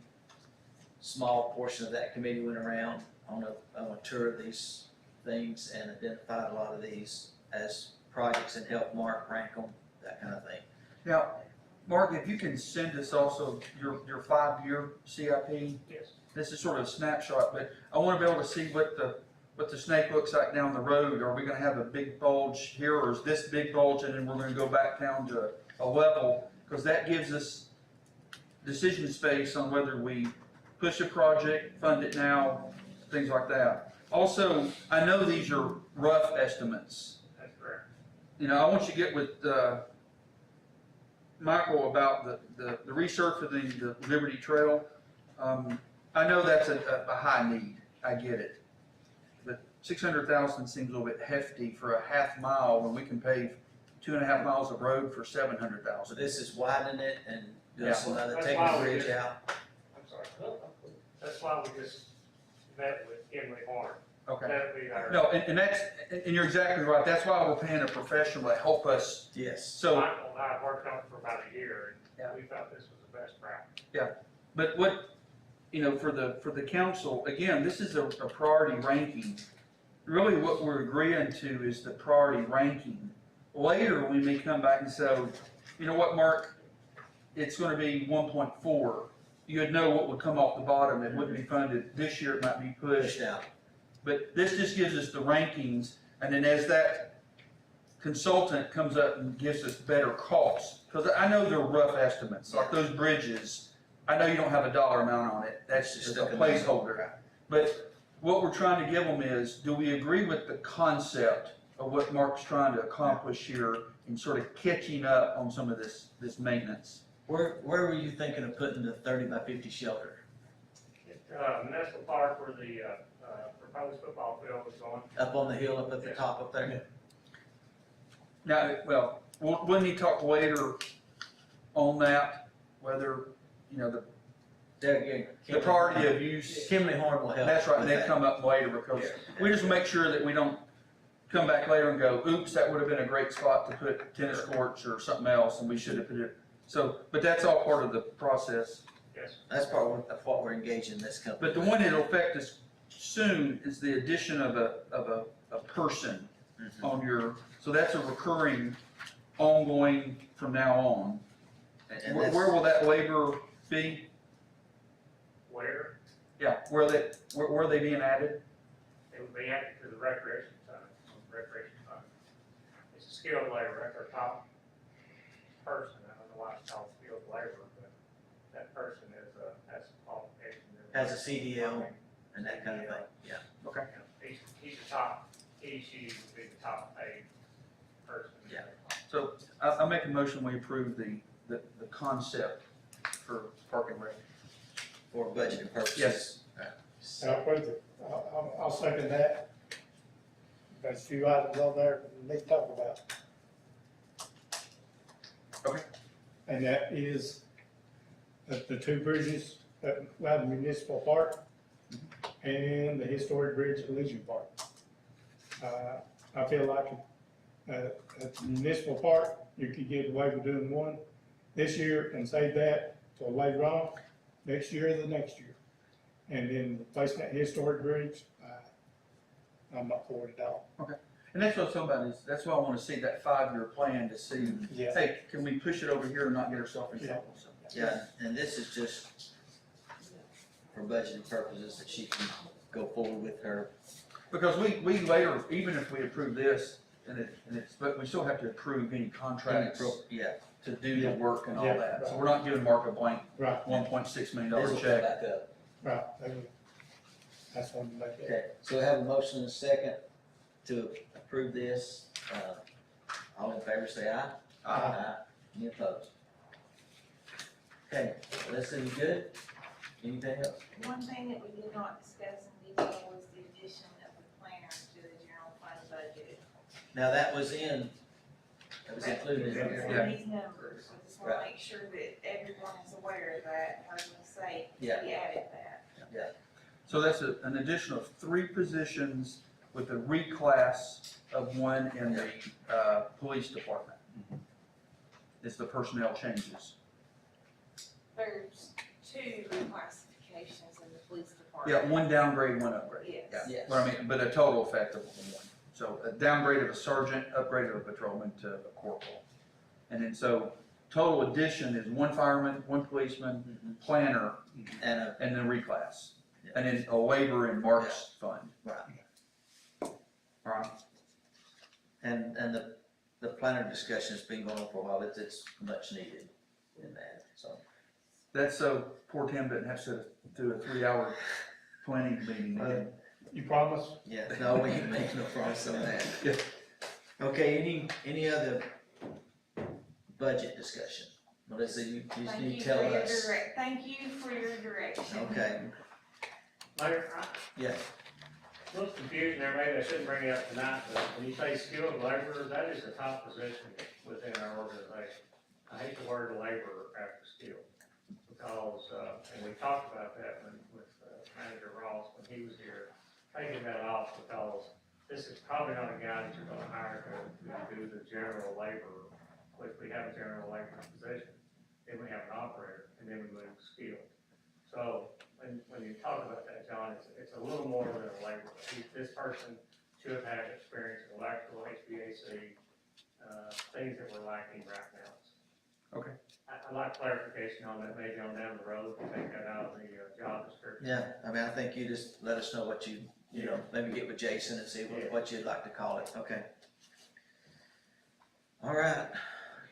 Small portion of that committee went around on a tour of these things and identified a lot of these as projects and helped Mark rank them, that kind of thing. Now, Mark, if you can send us also your 5-year CIP. Yes. This is sort of a snapshot, but I want to be able to see what the snake looks like down the road. Are we going to have a big bulge here, or is this big bulge and then we're going to go back down to a level? Because that gives us decision space on whether we push a project, fund it now, things like that. Also, I know these are rough estimates. That's correct. I want you to get with Michael about the resurfacing the Liberty Trail. I know that's a high need, I get it. But 600,000 seems a little bit hefty for a half mile when we can pave 2.5 miles of road for 700,000. So this is widening it and doing Yeah. some other, That's taking why the we bridge just- out. I'm sorry. That's why we just met with Emily Horn. Okay. That'd be our. No, and that's, and you're exactly right. That's why we're paying a professional to help us. Yes. So, Michael and I have worked on it for about a year, Yeah. and we thought this was the best practice. but what, for the council, again, this is a priority ranking. Really what we're agreeing to is the priority ranking. Later, we may come back and say, you know what, Mark, it's gonna be 1.4. You'd know what would come off the bottom. It wouldn't be funded. This year it might be pushed. Pushed out. But this just gives us the rankings, and then as that consultant comes up and gives us better costs, because I know they're rough estimates, like those bridges, I know you don't have a dollar amount on it, that's just a placeholder. But what we're trying to give them is, do we agree with the concept of what Mark's trying to accomplish here in sort of catching up on some of this maintenance? Where were you thinking of putting the 30 by 50 shelter? Municipal Park where the, proposed football field was going. Up on the hill, up at the top up there? Now, well, we'll need to talk later on that, whether, the priority of use. Kimley Horn will help. That's right, and with they that. come up later, because we just make sure that we don't come back later and go, oops, that would have been a great spot to put tennis courts or something else, and we should have put it. So, but that's all part of the process. Yes. That's part of what we're engaging this company. But the one that'll affect us soon is the addition of a person on your, so that's a recurring, ongoing from now on. And Where will that labor be? Where? Yeah, where are they being added? It would be added to the recreation side, recreation fund. It's a skilled labor, that's our top person, I don't know why it's called skilled labor, but that person is, has some qualifications. Has a CDL and that kind of thing, yeah. Okay. He's the top, she would be the top paid person. Yeah. So I make a motion, we approve the concept for Park and Rec. For budgeting purposes. Yes. I'll second that. There's a few items on there we need to talk about. Okay. And that is the two bridges at Loudon Municipal Park and the historic bridge at Legion Park. I feel like at the Municipal Park, you could get away with doing one this year and save that till later on, next year or the next year. And then replacing that historic bridge, I'm not for it at all. And that's what somebody is, that's why I wanna see that 5-year plan to see, Yeah. hey, can we push it over here and not get ourselves in trouble? So, Yeah, and this is just for budgeting purposes that she can go forward with her. because we later, even if we approve this, and it's, but we still have to approve any contracts Yeah. to do the work and all Yeah. that. So we're not giving Mark a blank Right, $1.6 million This will come check. back up. right. That's one to make it. Okay, so we have a motion and a second to approve this. All in favor, say aye. Aye. Any opposed? Okay, listen, good? Anything else? One thing that we did not discuss in detail was the addition of the planner to the general fund budget. Now, that was included in here. Yeah. These numbers, I just wanna make sure that everyone is aware of that, I was gonna say, we Yeah. added that. So that's an addition of 3 positions with a reclass of 1 in the police department. It's the personnel changes. There's 2 reclassifications in the police Yeah, department. 1 downgrade, 1 upgrade. Yes. Yeah, Yes. but I mean, but a total effect of 1. So a downgrade of a sergeant, upgrade of a patrolman to a corporal. And then so total addition is 1 fireman, 1 policeman, planner, And and then reclass. And then a labor in Mark's fund. Right. Alright, And the planner discussion's been going on for a while, it's much needed in that, so. that's so poor Tim doesn't have to do a 3-hour planning meeting again. You promise? Yeah, no, we can make no promise on that. Yeah. Okay, any other budget discussion? Melissa, you just Thank need you to tell for your us. thank you for your direction. Okay, Mayor, yeah, a little confusing there, maybe I shouldn't bring it up tonight, but when you say skilled laborer, that is the top position within our organization. I hate the word laborer after skilled, because, and we talked about that with Manager Ross when he was here, taking that off, because this is probably not a guy that you're gonna hire to do the general labor, which we have a general labor position, then we have an operator, and then we move to skilled. So, when you talk about that, John, it's a little more than a laborer. This person should have had experience in electrical, HVAC, things that we're lacking right now. Okay. I'd like clarification on that, maybe on down the road, to take that out of the job description. yeah, I mean, I think you just let us know what you know, maybe get with Jason and see what you'd like to call it, okay? All right,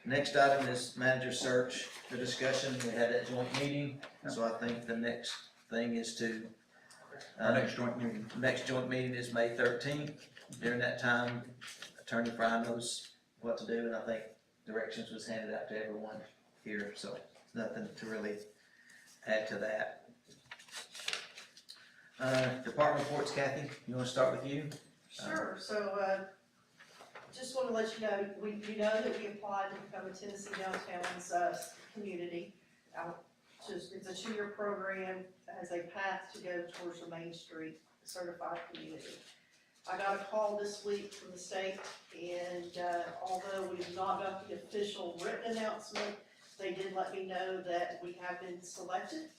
next item is manager search, the discussion, we had that joint meeting, so I think the next thing is to. Our next joint meeting. Next joint meeting is May 13th, during that time, Attorney Fry knows what to do, and I think directions was handed out to everyone here, so nothing to really add to that. Department reports, Kathy, you wanna start with you? Sure, so, just wanna let you know, you know that we applied to become a Tennessee Downtown's, community. It's a 2-year program, has a path to go towards the Main Street certified community. I got a call this week from the state, and, although we've not got the official written announcement, they did let me know that we have been selected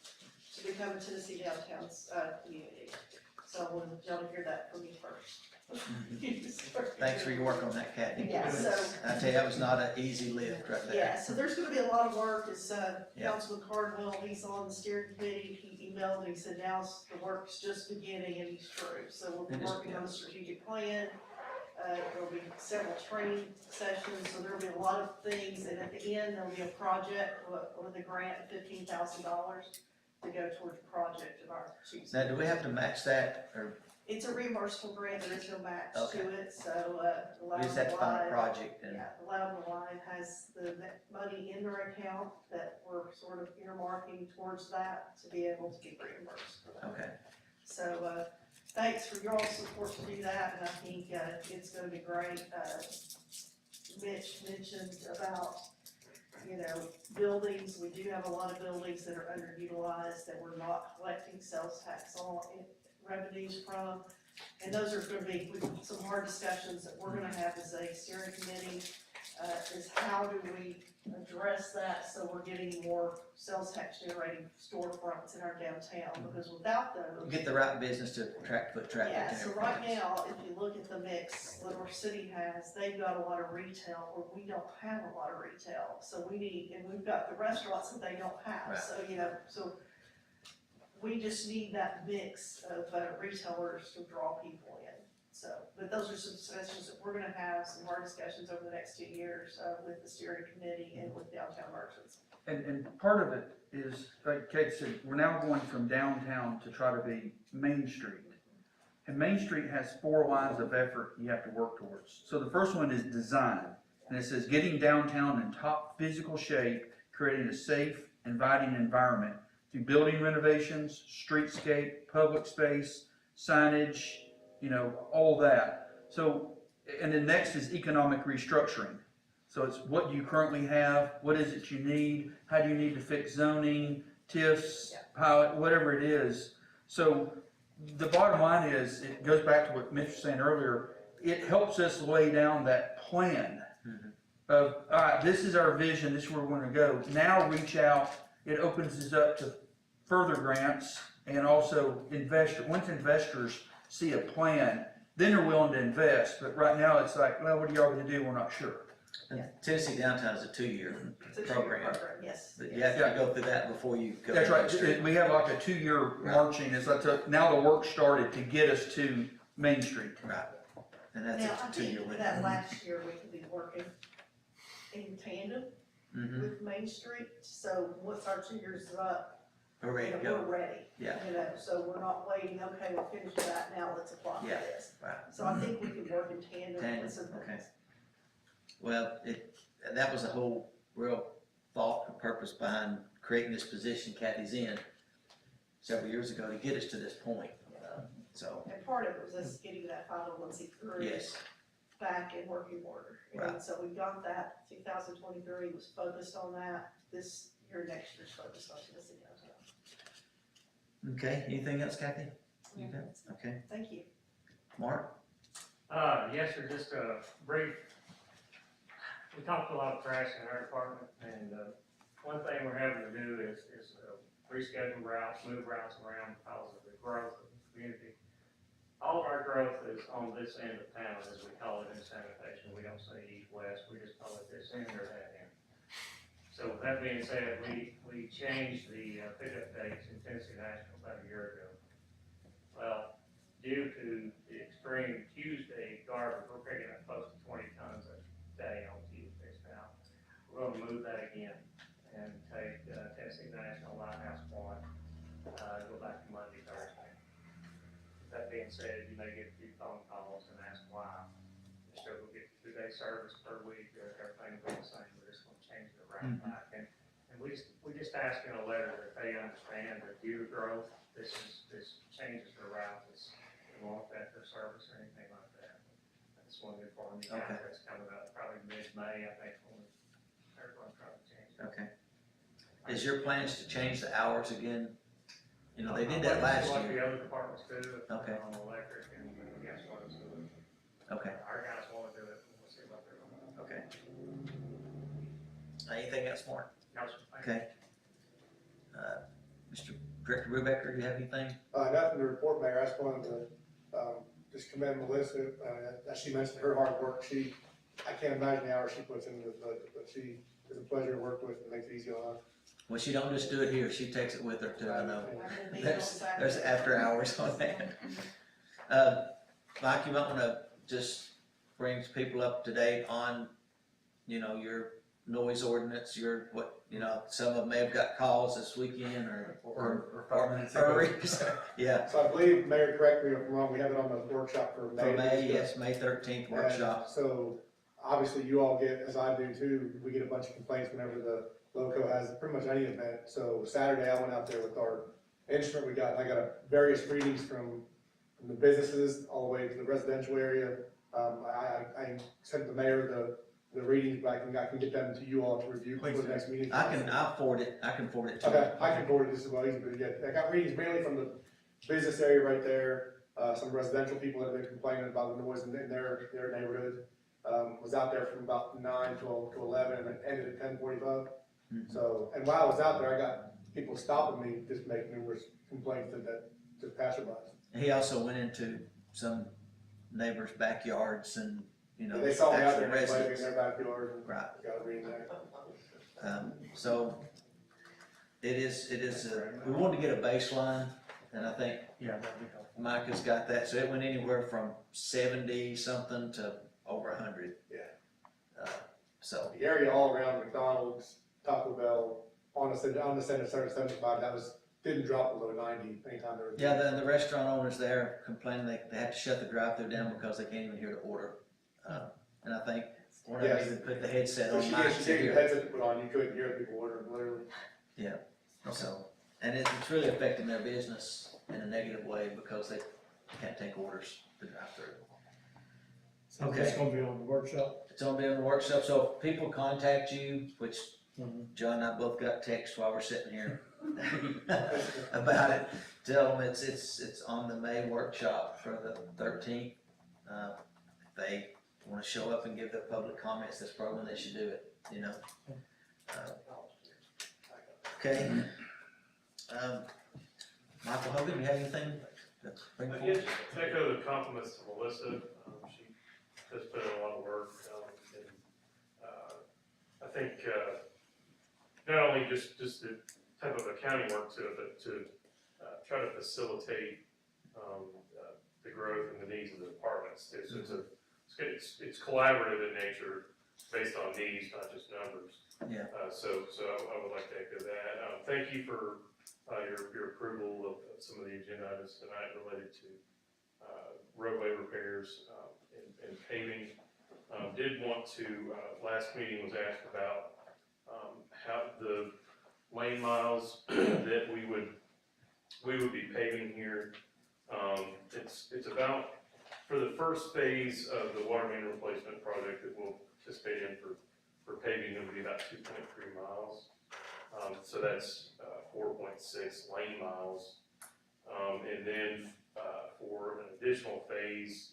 to become a Tennessee Downtown's, community. So I wanted y'all to hear that from me first. Thanks for your work on that, Kathy. Yeah, so. I tell you, that was not an easy lift right there. Yeah, so there's gonna be a lot of work, as, Yeah. Councilman Cardwell, he's on the steering committee, he emailed me, he said now the work's just beginning, and he's true. So we'll be It is, working on the strategic plan, there'll be several training sessions, so there'll be a lot of things, and at the end, there'll be a project with a grant of $15,000 to go towards a project of our choosing. Now, do we have to match that, or It's a reimbursable grant, there is no match Okay. to it, so, we just have to find a project and? yeah, the Loudon line has the money in their account that we're sort of earmarking towards that to be able to be reimbursed for that. Okay, So, thanks for your support to do that, and I think, it's gonna be great. Mitch mentioned about, buildings, we do have a lot of buildings that are underutilized, that we're not collecting sales tax on, revenues from. And those are gonna be some hard discussions that we're gonna have as a steering committee, is how do we address that so we're getting more sales tax generating storefronts in our downtown, because without those. get the right business to attract foot traffic Yeah, and so everything. right now, if you look at the mix Lenore City has, they've got a lot of retail where we don't have a lot of retail. So we need, and we've got the restaurants that they don't have, Right. so, so we just need that mix of retailers to draw people in. So, but those are some sessions that we're gonna have, some hard discussions over the next 2 years with the steering committee and with downtown merchants. And part of it is, like Kate said, we're now going from downtown to try to be Main Street. And Main Street has 4 lines of effort you have to work towards. So the first one is design. And it says getting downtown in top physical shape, creating a safe, inviting environment through building renovations, streetscape, public space, signage, all that. So, and then next is economic restructuring. So it's what do you currently have, what is it you need, how do you need to fix zoning, TIFs, pilot, whatever it is. So the bottom line is, it goes back to what Mitch was saying earlier, it helps us lay down that plan of, all right, this is our vision, this is where we're gonna go. Now reach out, it opens us up to further grants and also once investors see a plan, then they're willing to invest. But right now it's like, well, what are y'all gonna do? We're not sure. And Tennessee Downtown is a 2-year It's a 2-year program. yes. But you have to go through that before you go. That's to Main Street. right. We have like a 2-year marching. It's like now the work started to get us to Main Street. Right. And that's Now, a I 2-year think window. that last year we could be working in tandem Mhm. with Main Street, so once our 2 years is up, We're ready to we're go. ready. Yeah. So we're not waiting, okay, we'll finish that, now let's apply for Yeah. this. Right. So I think we could work in tandem Tandem, with some okay. things. Well, that was a whole real thought and purpose behind creating this position Kathy's in several years ago to get us to this point. So, And part of it was us getting that 501c3 yes, back in working order. Right. And so we got that, 2023 was focused on that, this year, next year's focused on Tennessee downtown. okay, anything else, Kathy? You got it? Okay, Thank you. Mark? Yes, sir, just a brief, we talked a lot of trash in our department, and, one thing we're having to do is reschedule routes, move routes around because of the growth of the community. All of our growth is on this end of town, as we call it in sanitation. We don't say east-west, we just call it this end or that end. So with that being said, we changed the pickup dates in Tennessee National about a year ago. Well, due to the extreme Tuesday garbage, we're picking up close to 20 tons a day on Tuesdays now. We're gonna move that again and take Tennessee National Lighthouse Point, go back to Monday, Thursday. That being said, you may get a few phone calls and ask why. You're still gonna get 2-day service per week, everything will be the same, we're just gonna change the route back. And we just ask in a letter that they understand that due to growth, this changes the route, it won't affect their service or anything like that. That's one good for me, Okay. that's coming up probably mid-May, I think, when everyone's trying to change it. Okay. Is your plans to change the hours again? You know, they did that last Like year. the other departments do, Okay. on electric and gas ones do it. Okay, Our guys wanna do it, we'll see what they're doing. okay. Anything else, Mark? No, sir, thank you. Okay. Mr. Director Brubaker, do you have anything? Nothing to report, Mayor. I just wanted to, just commend Melissa, as she mentioned her hard work. I can't imagine the hours she puts into this budget, but she is a pleasure to work with and makes it easy on us. Well, she don't just do it here, she takes it with her too, I know. I'm gonna be There's after hours on that. Mike, you might wanna just bring people up to date on, you know, your noise ordinance, some of them may have got calls this weekend Or 5 minutes ago. hurries. Yeah, So I believe, Mayor, correct me if I'm wrong, we have it on the workshop for May. for May, yes, May 13th workshop. And so, obviously, you all get, as I do too, we get a bunch of complaints whenever the LoCo has pretty much any event. So Saturday, I went out there with our instrument we got, and I got various readings from the businesses all the way to the residential area. I sent the mayor the readings, but I can get them to you all to review for the next meeting. I'll forward it to you. Okay, I can forward it just as well, but yeah, I got readings mainly from the business area right there, some residential people that have been complaining about the noise in their neighborhood. Was out there from about 9 to 11 and it ended at 10:45. So, and while I was out there, I got people stopping me, just making numerous complaints to passerbys. He also went into some neighbors' backyards and, you know, They saw me out actual there playing in residents. their backyard and Right. got a reading there. So it is, we wanted to get a baseline, and I think Yeah, that'd be helpful. Mike has got that, so it went anywhere from 70 something to over 100. Yeah. So, The area all around McDonald's, Taco Bell, on the center of 75, didn't drop below 90 anytime there was. yeah, the restaurant owners there complaining they had to shut the drive-through down because they can't even hear the order. And I think one of them Yes. even put the headset So on she Mike gave to you hear. a headset to put on, you couldn't hear people ordering, literally. So, and it's really affecting their business in a negative way because they can't take orders to drive through. So it's gonna be on the workshop. It's gonna be in the workshop, so if people contact you, which John and I both got texts while we're sitting here about it, tell them it's on the May workshop for the 13th. If they wanna show up and give their public comments, that's probably when they should do it, you know? Okay. Michael Hogan, you have anything to bring forward? Yes, echo the compliments to Melissa. She has put in a lot of work. I think not only just the type of accounting work to it, but to try to facilitate the growth and the needs of the departments too. So it's collaborative in nature, based on needs, not just numbers. Yeah. So I would like to echo that. Thank you for your approval of some of the agenda items tonight related to roadway repairs and paving. Did want to, last meeting was asked about how the lane miles that we would be paving here. It's about, for the first phase of the water main replacement project that we'll participate in for paving, it would be about 2.3 miles. So that's 4.6 lane miles. And then for an additional phase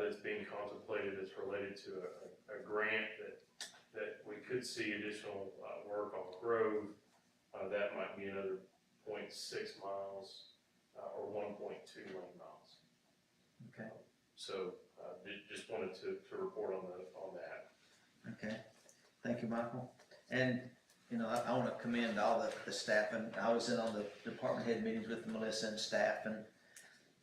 that's being contemplated, that's related to a grant that we could see additional work on Grove, that might be another 0.6 miles or 1.2 lane miles. Okay. So just wanted to report on that. Okay, thank you, Michael. And, you know, I want to commend all the staff, and I was in on the department head meetings with Melissa and staff, and,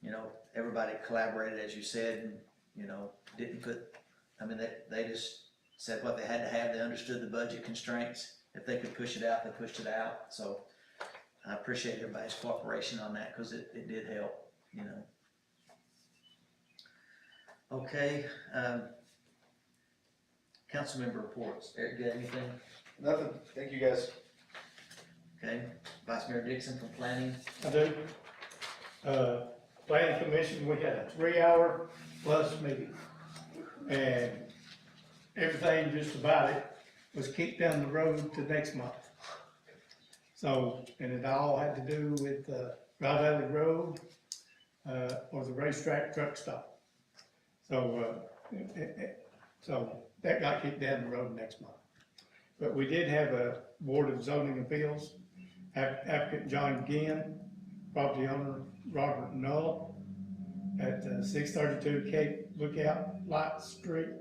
you know, everybody collaborated, as you said, and, you know, didn't put, I mean, they just said what they had to have. They understood the budget constraints. If they could push it out, they pushed it out. So I appreciate everybody's cooperation on that, because it did help, you know. Okay, council member reports. Eric, got anything? Nothing, thank you guys. Okay, Vice Mayor Dixon from planning. I do. Planning commission, we had a 3-hour plus meeting. And everything just about it was kicked down the road to next month. So, and it all had to do with, Rod Valley Road, or the racetrack truck stop. So, so that got kicked down the road next month. But we did have a Board of Zoning Appeals, applicant John Ginn, property owner Robert Null, at 632 Cape Lookout Light Street.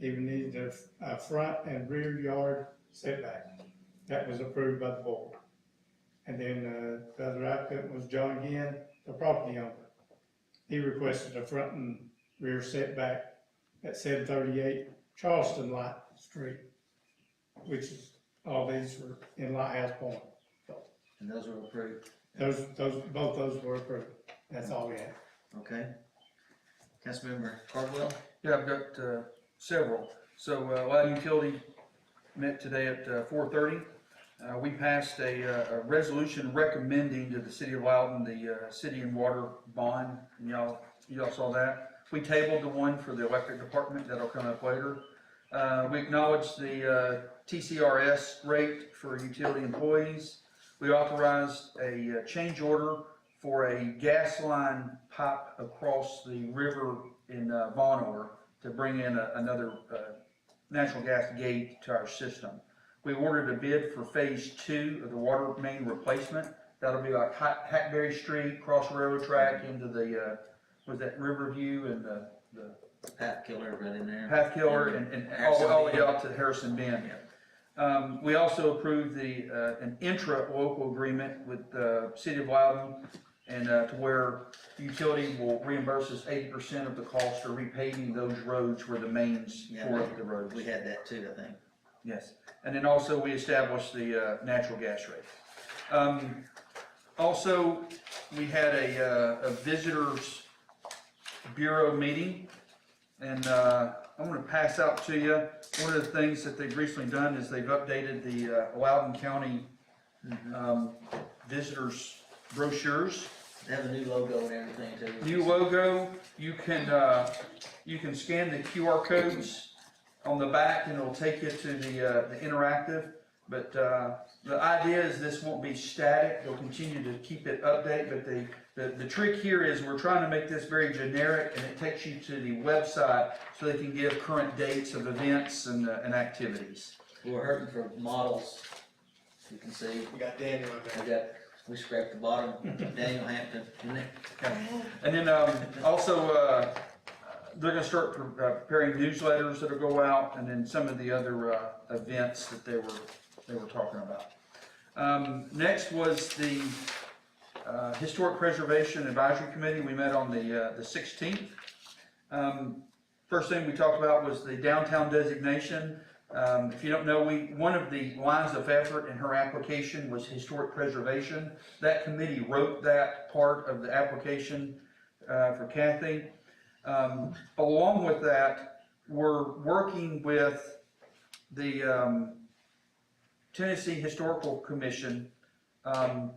He needed a front and rear yard setback. That was approved by the board. And then the other applicant was John Ginn, the property owner. He requested a front and rear setback at 738 Charleston Light Street, which is, all these were in Lighthouse Point. So, And those were approved. Both those were approved. That's all we had. Okay. Councilmember Cardwell. Yeah, I've got several. So Loudon Utility met today at 4:30. We passed a resolution recommending to the city of Loudon the city and water bond. And y'all saw that. We tabled the one for the electric department. That'll come up later. We acknowledged the TCRS rate for utility employees. We authorized a change order for a gas line pipe across the river in Vonore to bring in another natural gas gate to our system. We ordered a bid for phase 2 of the water main replacement. That'll be like Hackberry Street, cross railroad track into the, was that Riverview and the Path Killer right in there. Path Killer and all the way out to Harrison Bend. We also approved an intra-local agreement with the city of Loudon, and to where the utility will reimburse us 80% of the cost of repaving those roads where the mains tore up the roads. We had that too, I think. Yes, and then also we established the natural gas rate. Also, we had a visitors bureau meeting, and I'm going to pass out to you. One of the things that they've recently done is they've updated the Loudon County visitors brochures. They have a new logo and everything too. New logo. You can scan the QR codes on the back, and it'll take you to the interactive. But the idea is this won't be static. They'll continue to keep it updated. But the trick here is we're trying to make this very generic, and it takes you to the website so they can give current dates of events and activities. We're hurting for models. You can see. We got Daniel in there. We scraped the bottom. Daniel Hampton, isn't it? And then also they're going to start preparing newsletters that'll go out, and then some of the other events that they were talking about. Next was the Historic Preservation Advisory Committee. We met on the 16th. First thing we talked about was the downtown designation. If you don't know, one of the lines of effort in her application was historic preservation. That committee wrote that part of the application for Kathy. Along with that, we're working with the Tennessee Historical Commission, and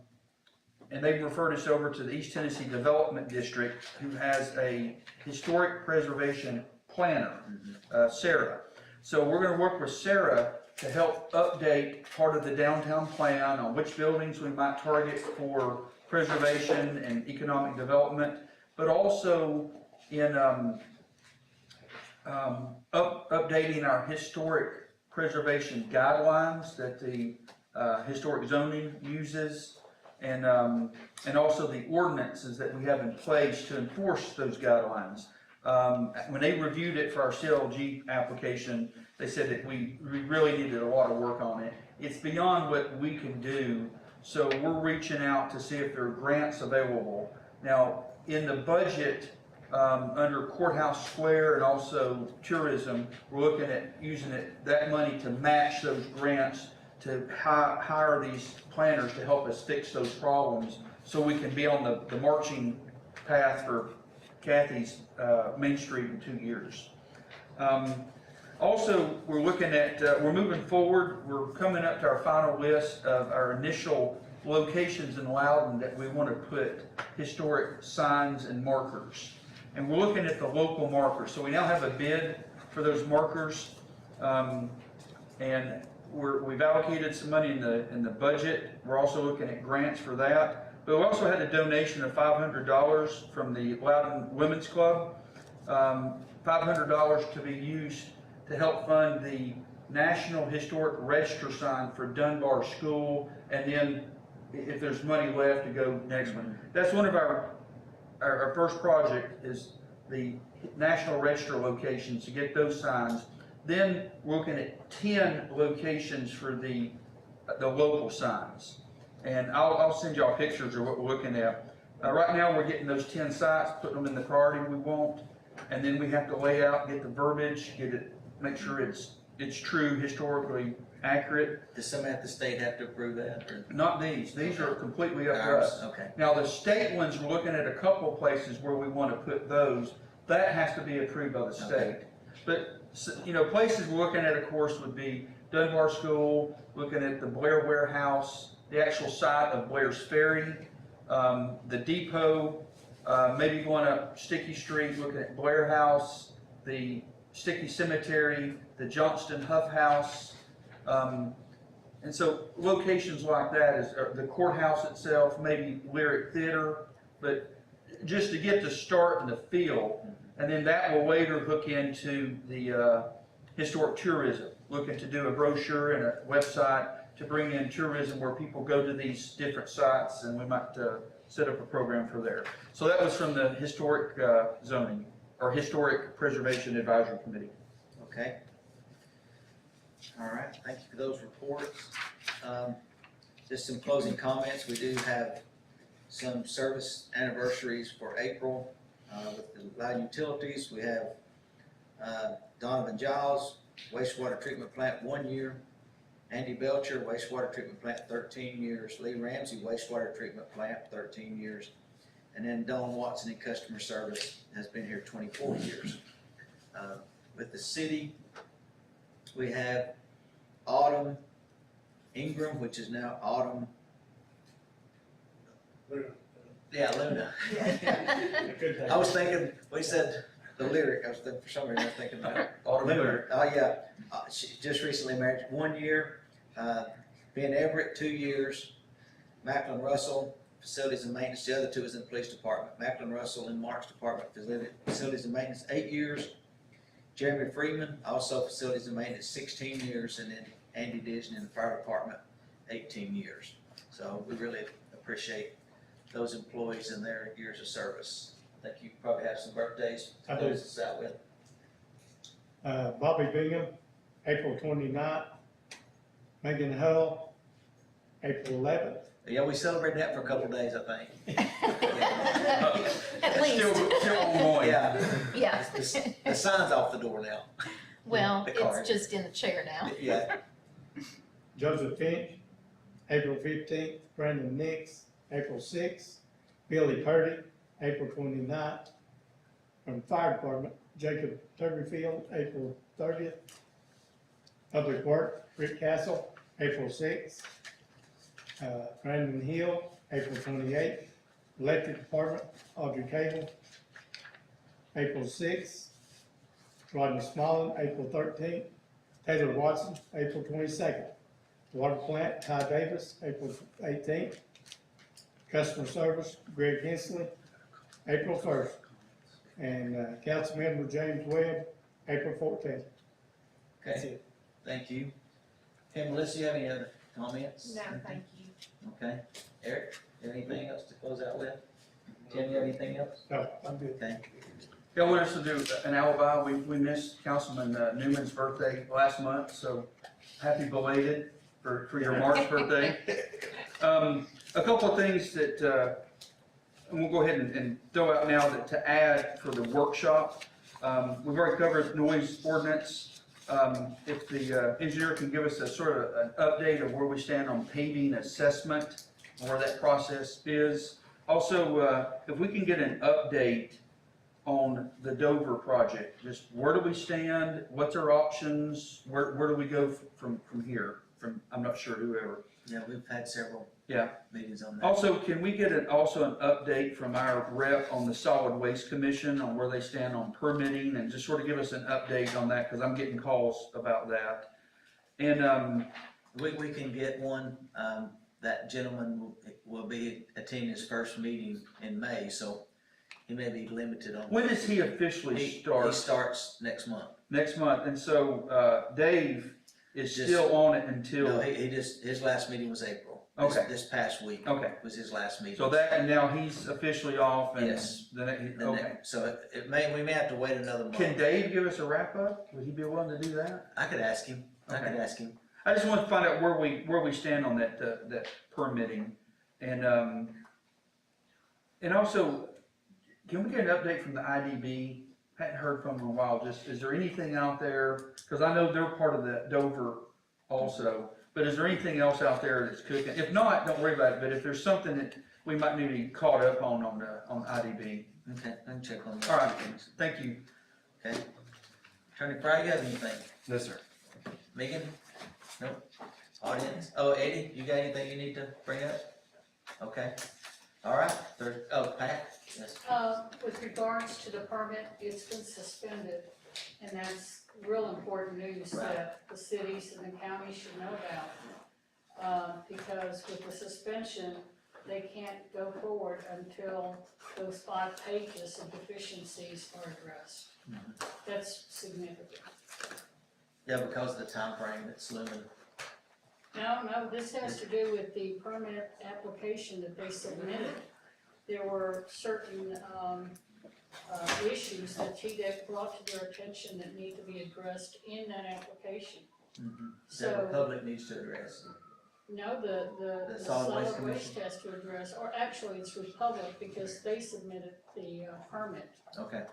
they've referred us over to the East Tennessee Development District, who has a historic preservation planner, Sarah. So we're gonna work with Sarah to help update part of the downtown plan on which buildings we might target for preservation and economic development, but also in updating our historic preservation guidelines that the historic zoning uses, and also the ordinances that we have in place to enforce those guidelines. When they reviewed it for our CLG application, they said that we really needed a lot of work on it. It's beyond what we can do, so we're reaching out to see if there are grants available. Now, in the budget, under Courthouse Square and also tourism, we're looking at using that money to match those grants to hire these planners to help us fix those problems so we can be on the marching path for Kathy's Main Street in 2 years. Also, we're looking at, we're moving forward. We're coming up to our final list of our initial locations in Loudon that we want to put historic signs and markers. And we're looking at the local markers. So we now have a bid for those markers, and we've allocated some money in the budget. We're also looking at grants for that. But we also had a donation of $500 from the Loudon Women's Club. $500 to be used to help fund the National Historic Register sign for Dunbar School, and then if there's money left to go next one. That's one of our first project is the National Register locations to get those signs. Then we're looking at 10 locations for the local signs. And I'll send y'all pictures of what we're looking at. Right now we're getting those 10 sites, putting them in the priority we want, and then we have to lay out, get the verbiage, make sure it's true, historically accurate. Does somebody at the state have to approve that? Or? Not these. These are completely up to us. Okay. Now the state ones, we're looking at a couple of places where we want to put those. That has to be approved by the state. Okay. But places we're looking at, of course, would be Dunbar School, looking at the Blair Warehouse, the actual site of Blair's Ferry, the depot, maybe going up Sticky Street, looking at Blair House, the Sticky Cemetery, the Johnston Huff House. And so locations like that is the courthouse itself, maybe Lyric Theater, but just to get the start and the feel, and then that will later hook into the historic tourism, looking to do a brochure and a website to bring in tourism where people go to these different sites, and we might set up a program for there. So that was from the historic zoning, or Historic Preservation Advisory Committee. Okay. All right, thank you for those reports. Just some closing comments. We do have some service anniversaries for April with the Loudon Utilities. We have Donovan Giles, wastewater treatment plant, 1 year. Andy Belcher, wastewater treatment plant, 13 years. Lee Ramsey, wastewater treatment plant, 13 years. And then Don Watson in customer service has been here 24 years. With the city, we have Autumn Ingram, which is now Autumn. Yeah, Luna. I was thinking, we said the lyric, I was thinking, for some reason I was thinking about Autumn Luna. Oh, yeah. She just recently married, 1 year. Ben Everett, 2 years. Macklin Russell, facilities and maintenance. The other two is in the police department. Macklin Russell in Mark's department, facilities and maintenance, 8 years. Jeremy Freeman, also facilities and maintenance, 16 years, and then Andy Disney in the fire department, 18 years. So we really appreciate those employees and their years of service. I think you probably have some birthdays to close us out with. Bobby Bingham, April 29th. Megan Hull, April 11th. Yeah, we celebrated that for a couple of days, I think. At least. Still ongoing. Yeah. Yeah. The sign's off the door now. Well, The card. it's just in the chair now. Yeah. Joseph Finch, April 15th. Brandon Nix, April 6th. Billy Purdy, April 29th. From the fire department, Jacob Turberfield, April 30th. Public Work, Rick Castle, April sixth. Brandon Hill, April 28th. Electric Department, Audrey Cable, April 6th. Rodney Smallin, April 13th. Taylor Watson, April 22nd. Water Plant, Ty Davis, April 18th. Customer Service, Greg Hensley, April 1st. And Councilmember James Webb, April 14th. Okay, thank you. Hey, Melissa, you have any other comments? No, thank you. Okay, Eric, you have anything else to close out with? Tim, you have anything else? No, I'm good. Okay, Yeah, I want us to do an alibi. We missed Councilman Newman's birthday last month, so happy belated for your March birthday. A couple of things that, and we'll go ahead and throw out now that to add for the workshop. We've already covered noise ordinance. If the engineer can give us a sort of an update of where we stand on paving assessment, where that process is. Also, if we can get an update on the Dover project, just where do we stand, what's our options, where do we go from here? I'm not sure, whoever. yeah, we've had several Yeah. meetings on that. Also, can we get also an update from our rep on the Solid Waste Commission on where they stand on permitting and just sort of give us an update on that, because I'm getting calls about that. And, We can get one, that gentleman will be attending his first meeting in May, so he may be limited on. when does he officially start? He starts next month. Next month, and so, Dave is Just- still on it until. No, he just, his last meeting was April. Okay. This past week. Okay. Was his last meeting. So that, and now he's officially off and. Yes. Then, okay. So we may have to wait another month. Can Dave give us a wrap up? Would he be willing to do that? I could ask him. Okay. I I just want to find out where we stand on that permitting. And also, can we get an update from the IDB? Hadn't heard from them in a while. Just, is there anything out there? Because I know they're part of the Dover also. But is there anything else out there that's cooking? If not, don't worry about it. But if there's something that we might need to be caught up on IDB. Okay, I can check on that. All right, thank you. Okay. Attorney Fry, you have anything? No, sir. Megan? Nope. Audience? Oh, Eddie, you got anything you need to bring up? Okay. All right. Pat? Yes. With regards to the permit, it's been suspended, and that's real important news that the cities and the counties should know about. Because with the suspension, they can't go forward until those 5 pages of deficiencies are addressed. That's significant. Yeah, because of the time frame that's looming. No, this has to do with the permit application that they submitted. There were certain issues that TDEC brought to their attention that need to be addressed in that application. That the public needs to address. No, the solid waste has to address, or actually it's Republic because they submitted the permit. Okay.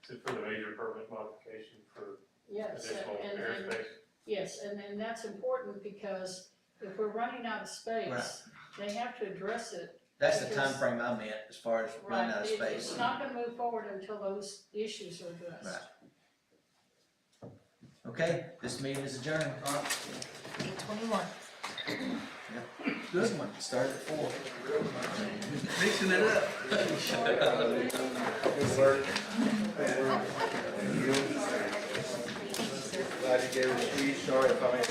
Is it for the major permit modification for Yes, additional and airspace? yes, and that's important because if we're running out of space, they have to address it. That's the time frame I meant as far as running out of Right, space. it's not gonna move forward until those issues are addressed. Right. Okay, this meeting is adjourned. 8:21. Good one. Started at 4. Mixing it up. Glad you gave us a speech. Sorry if I made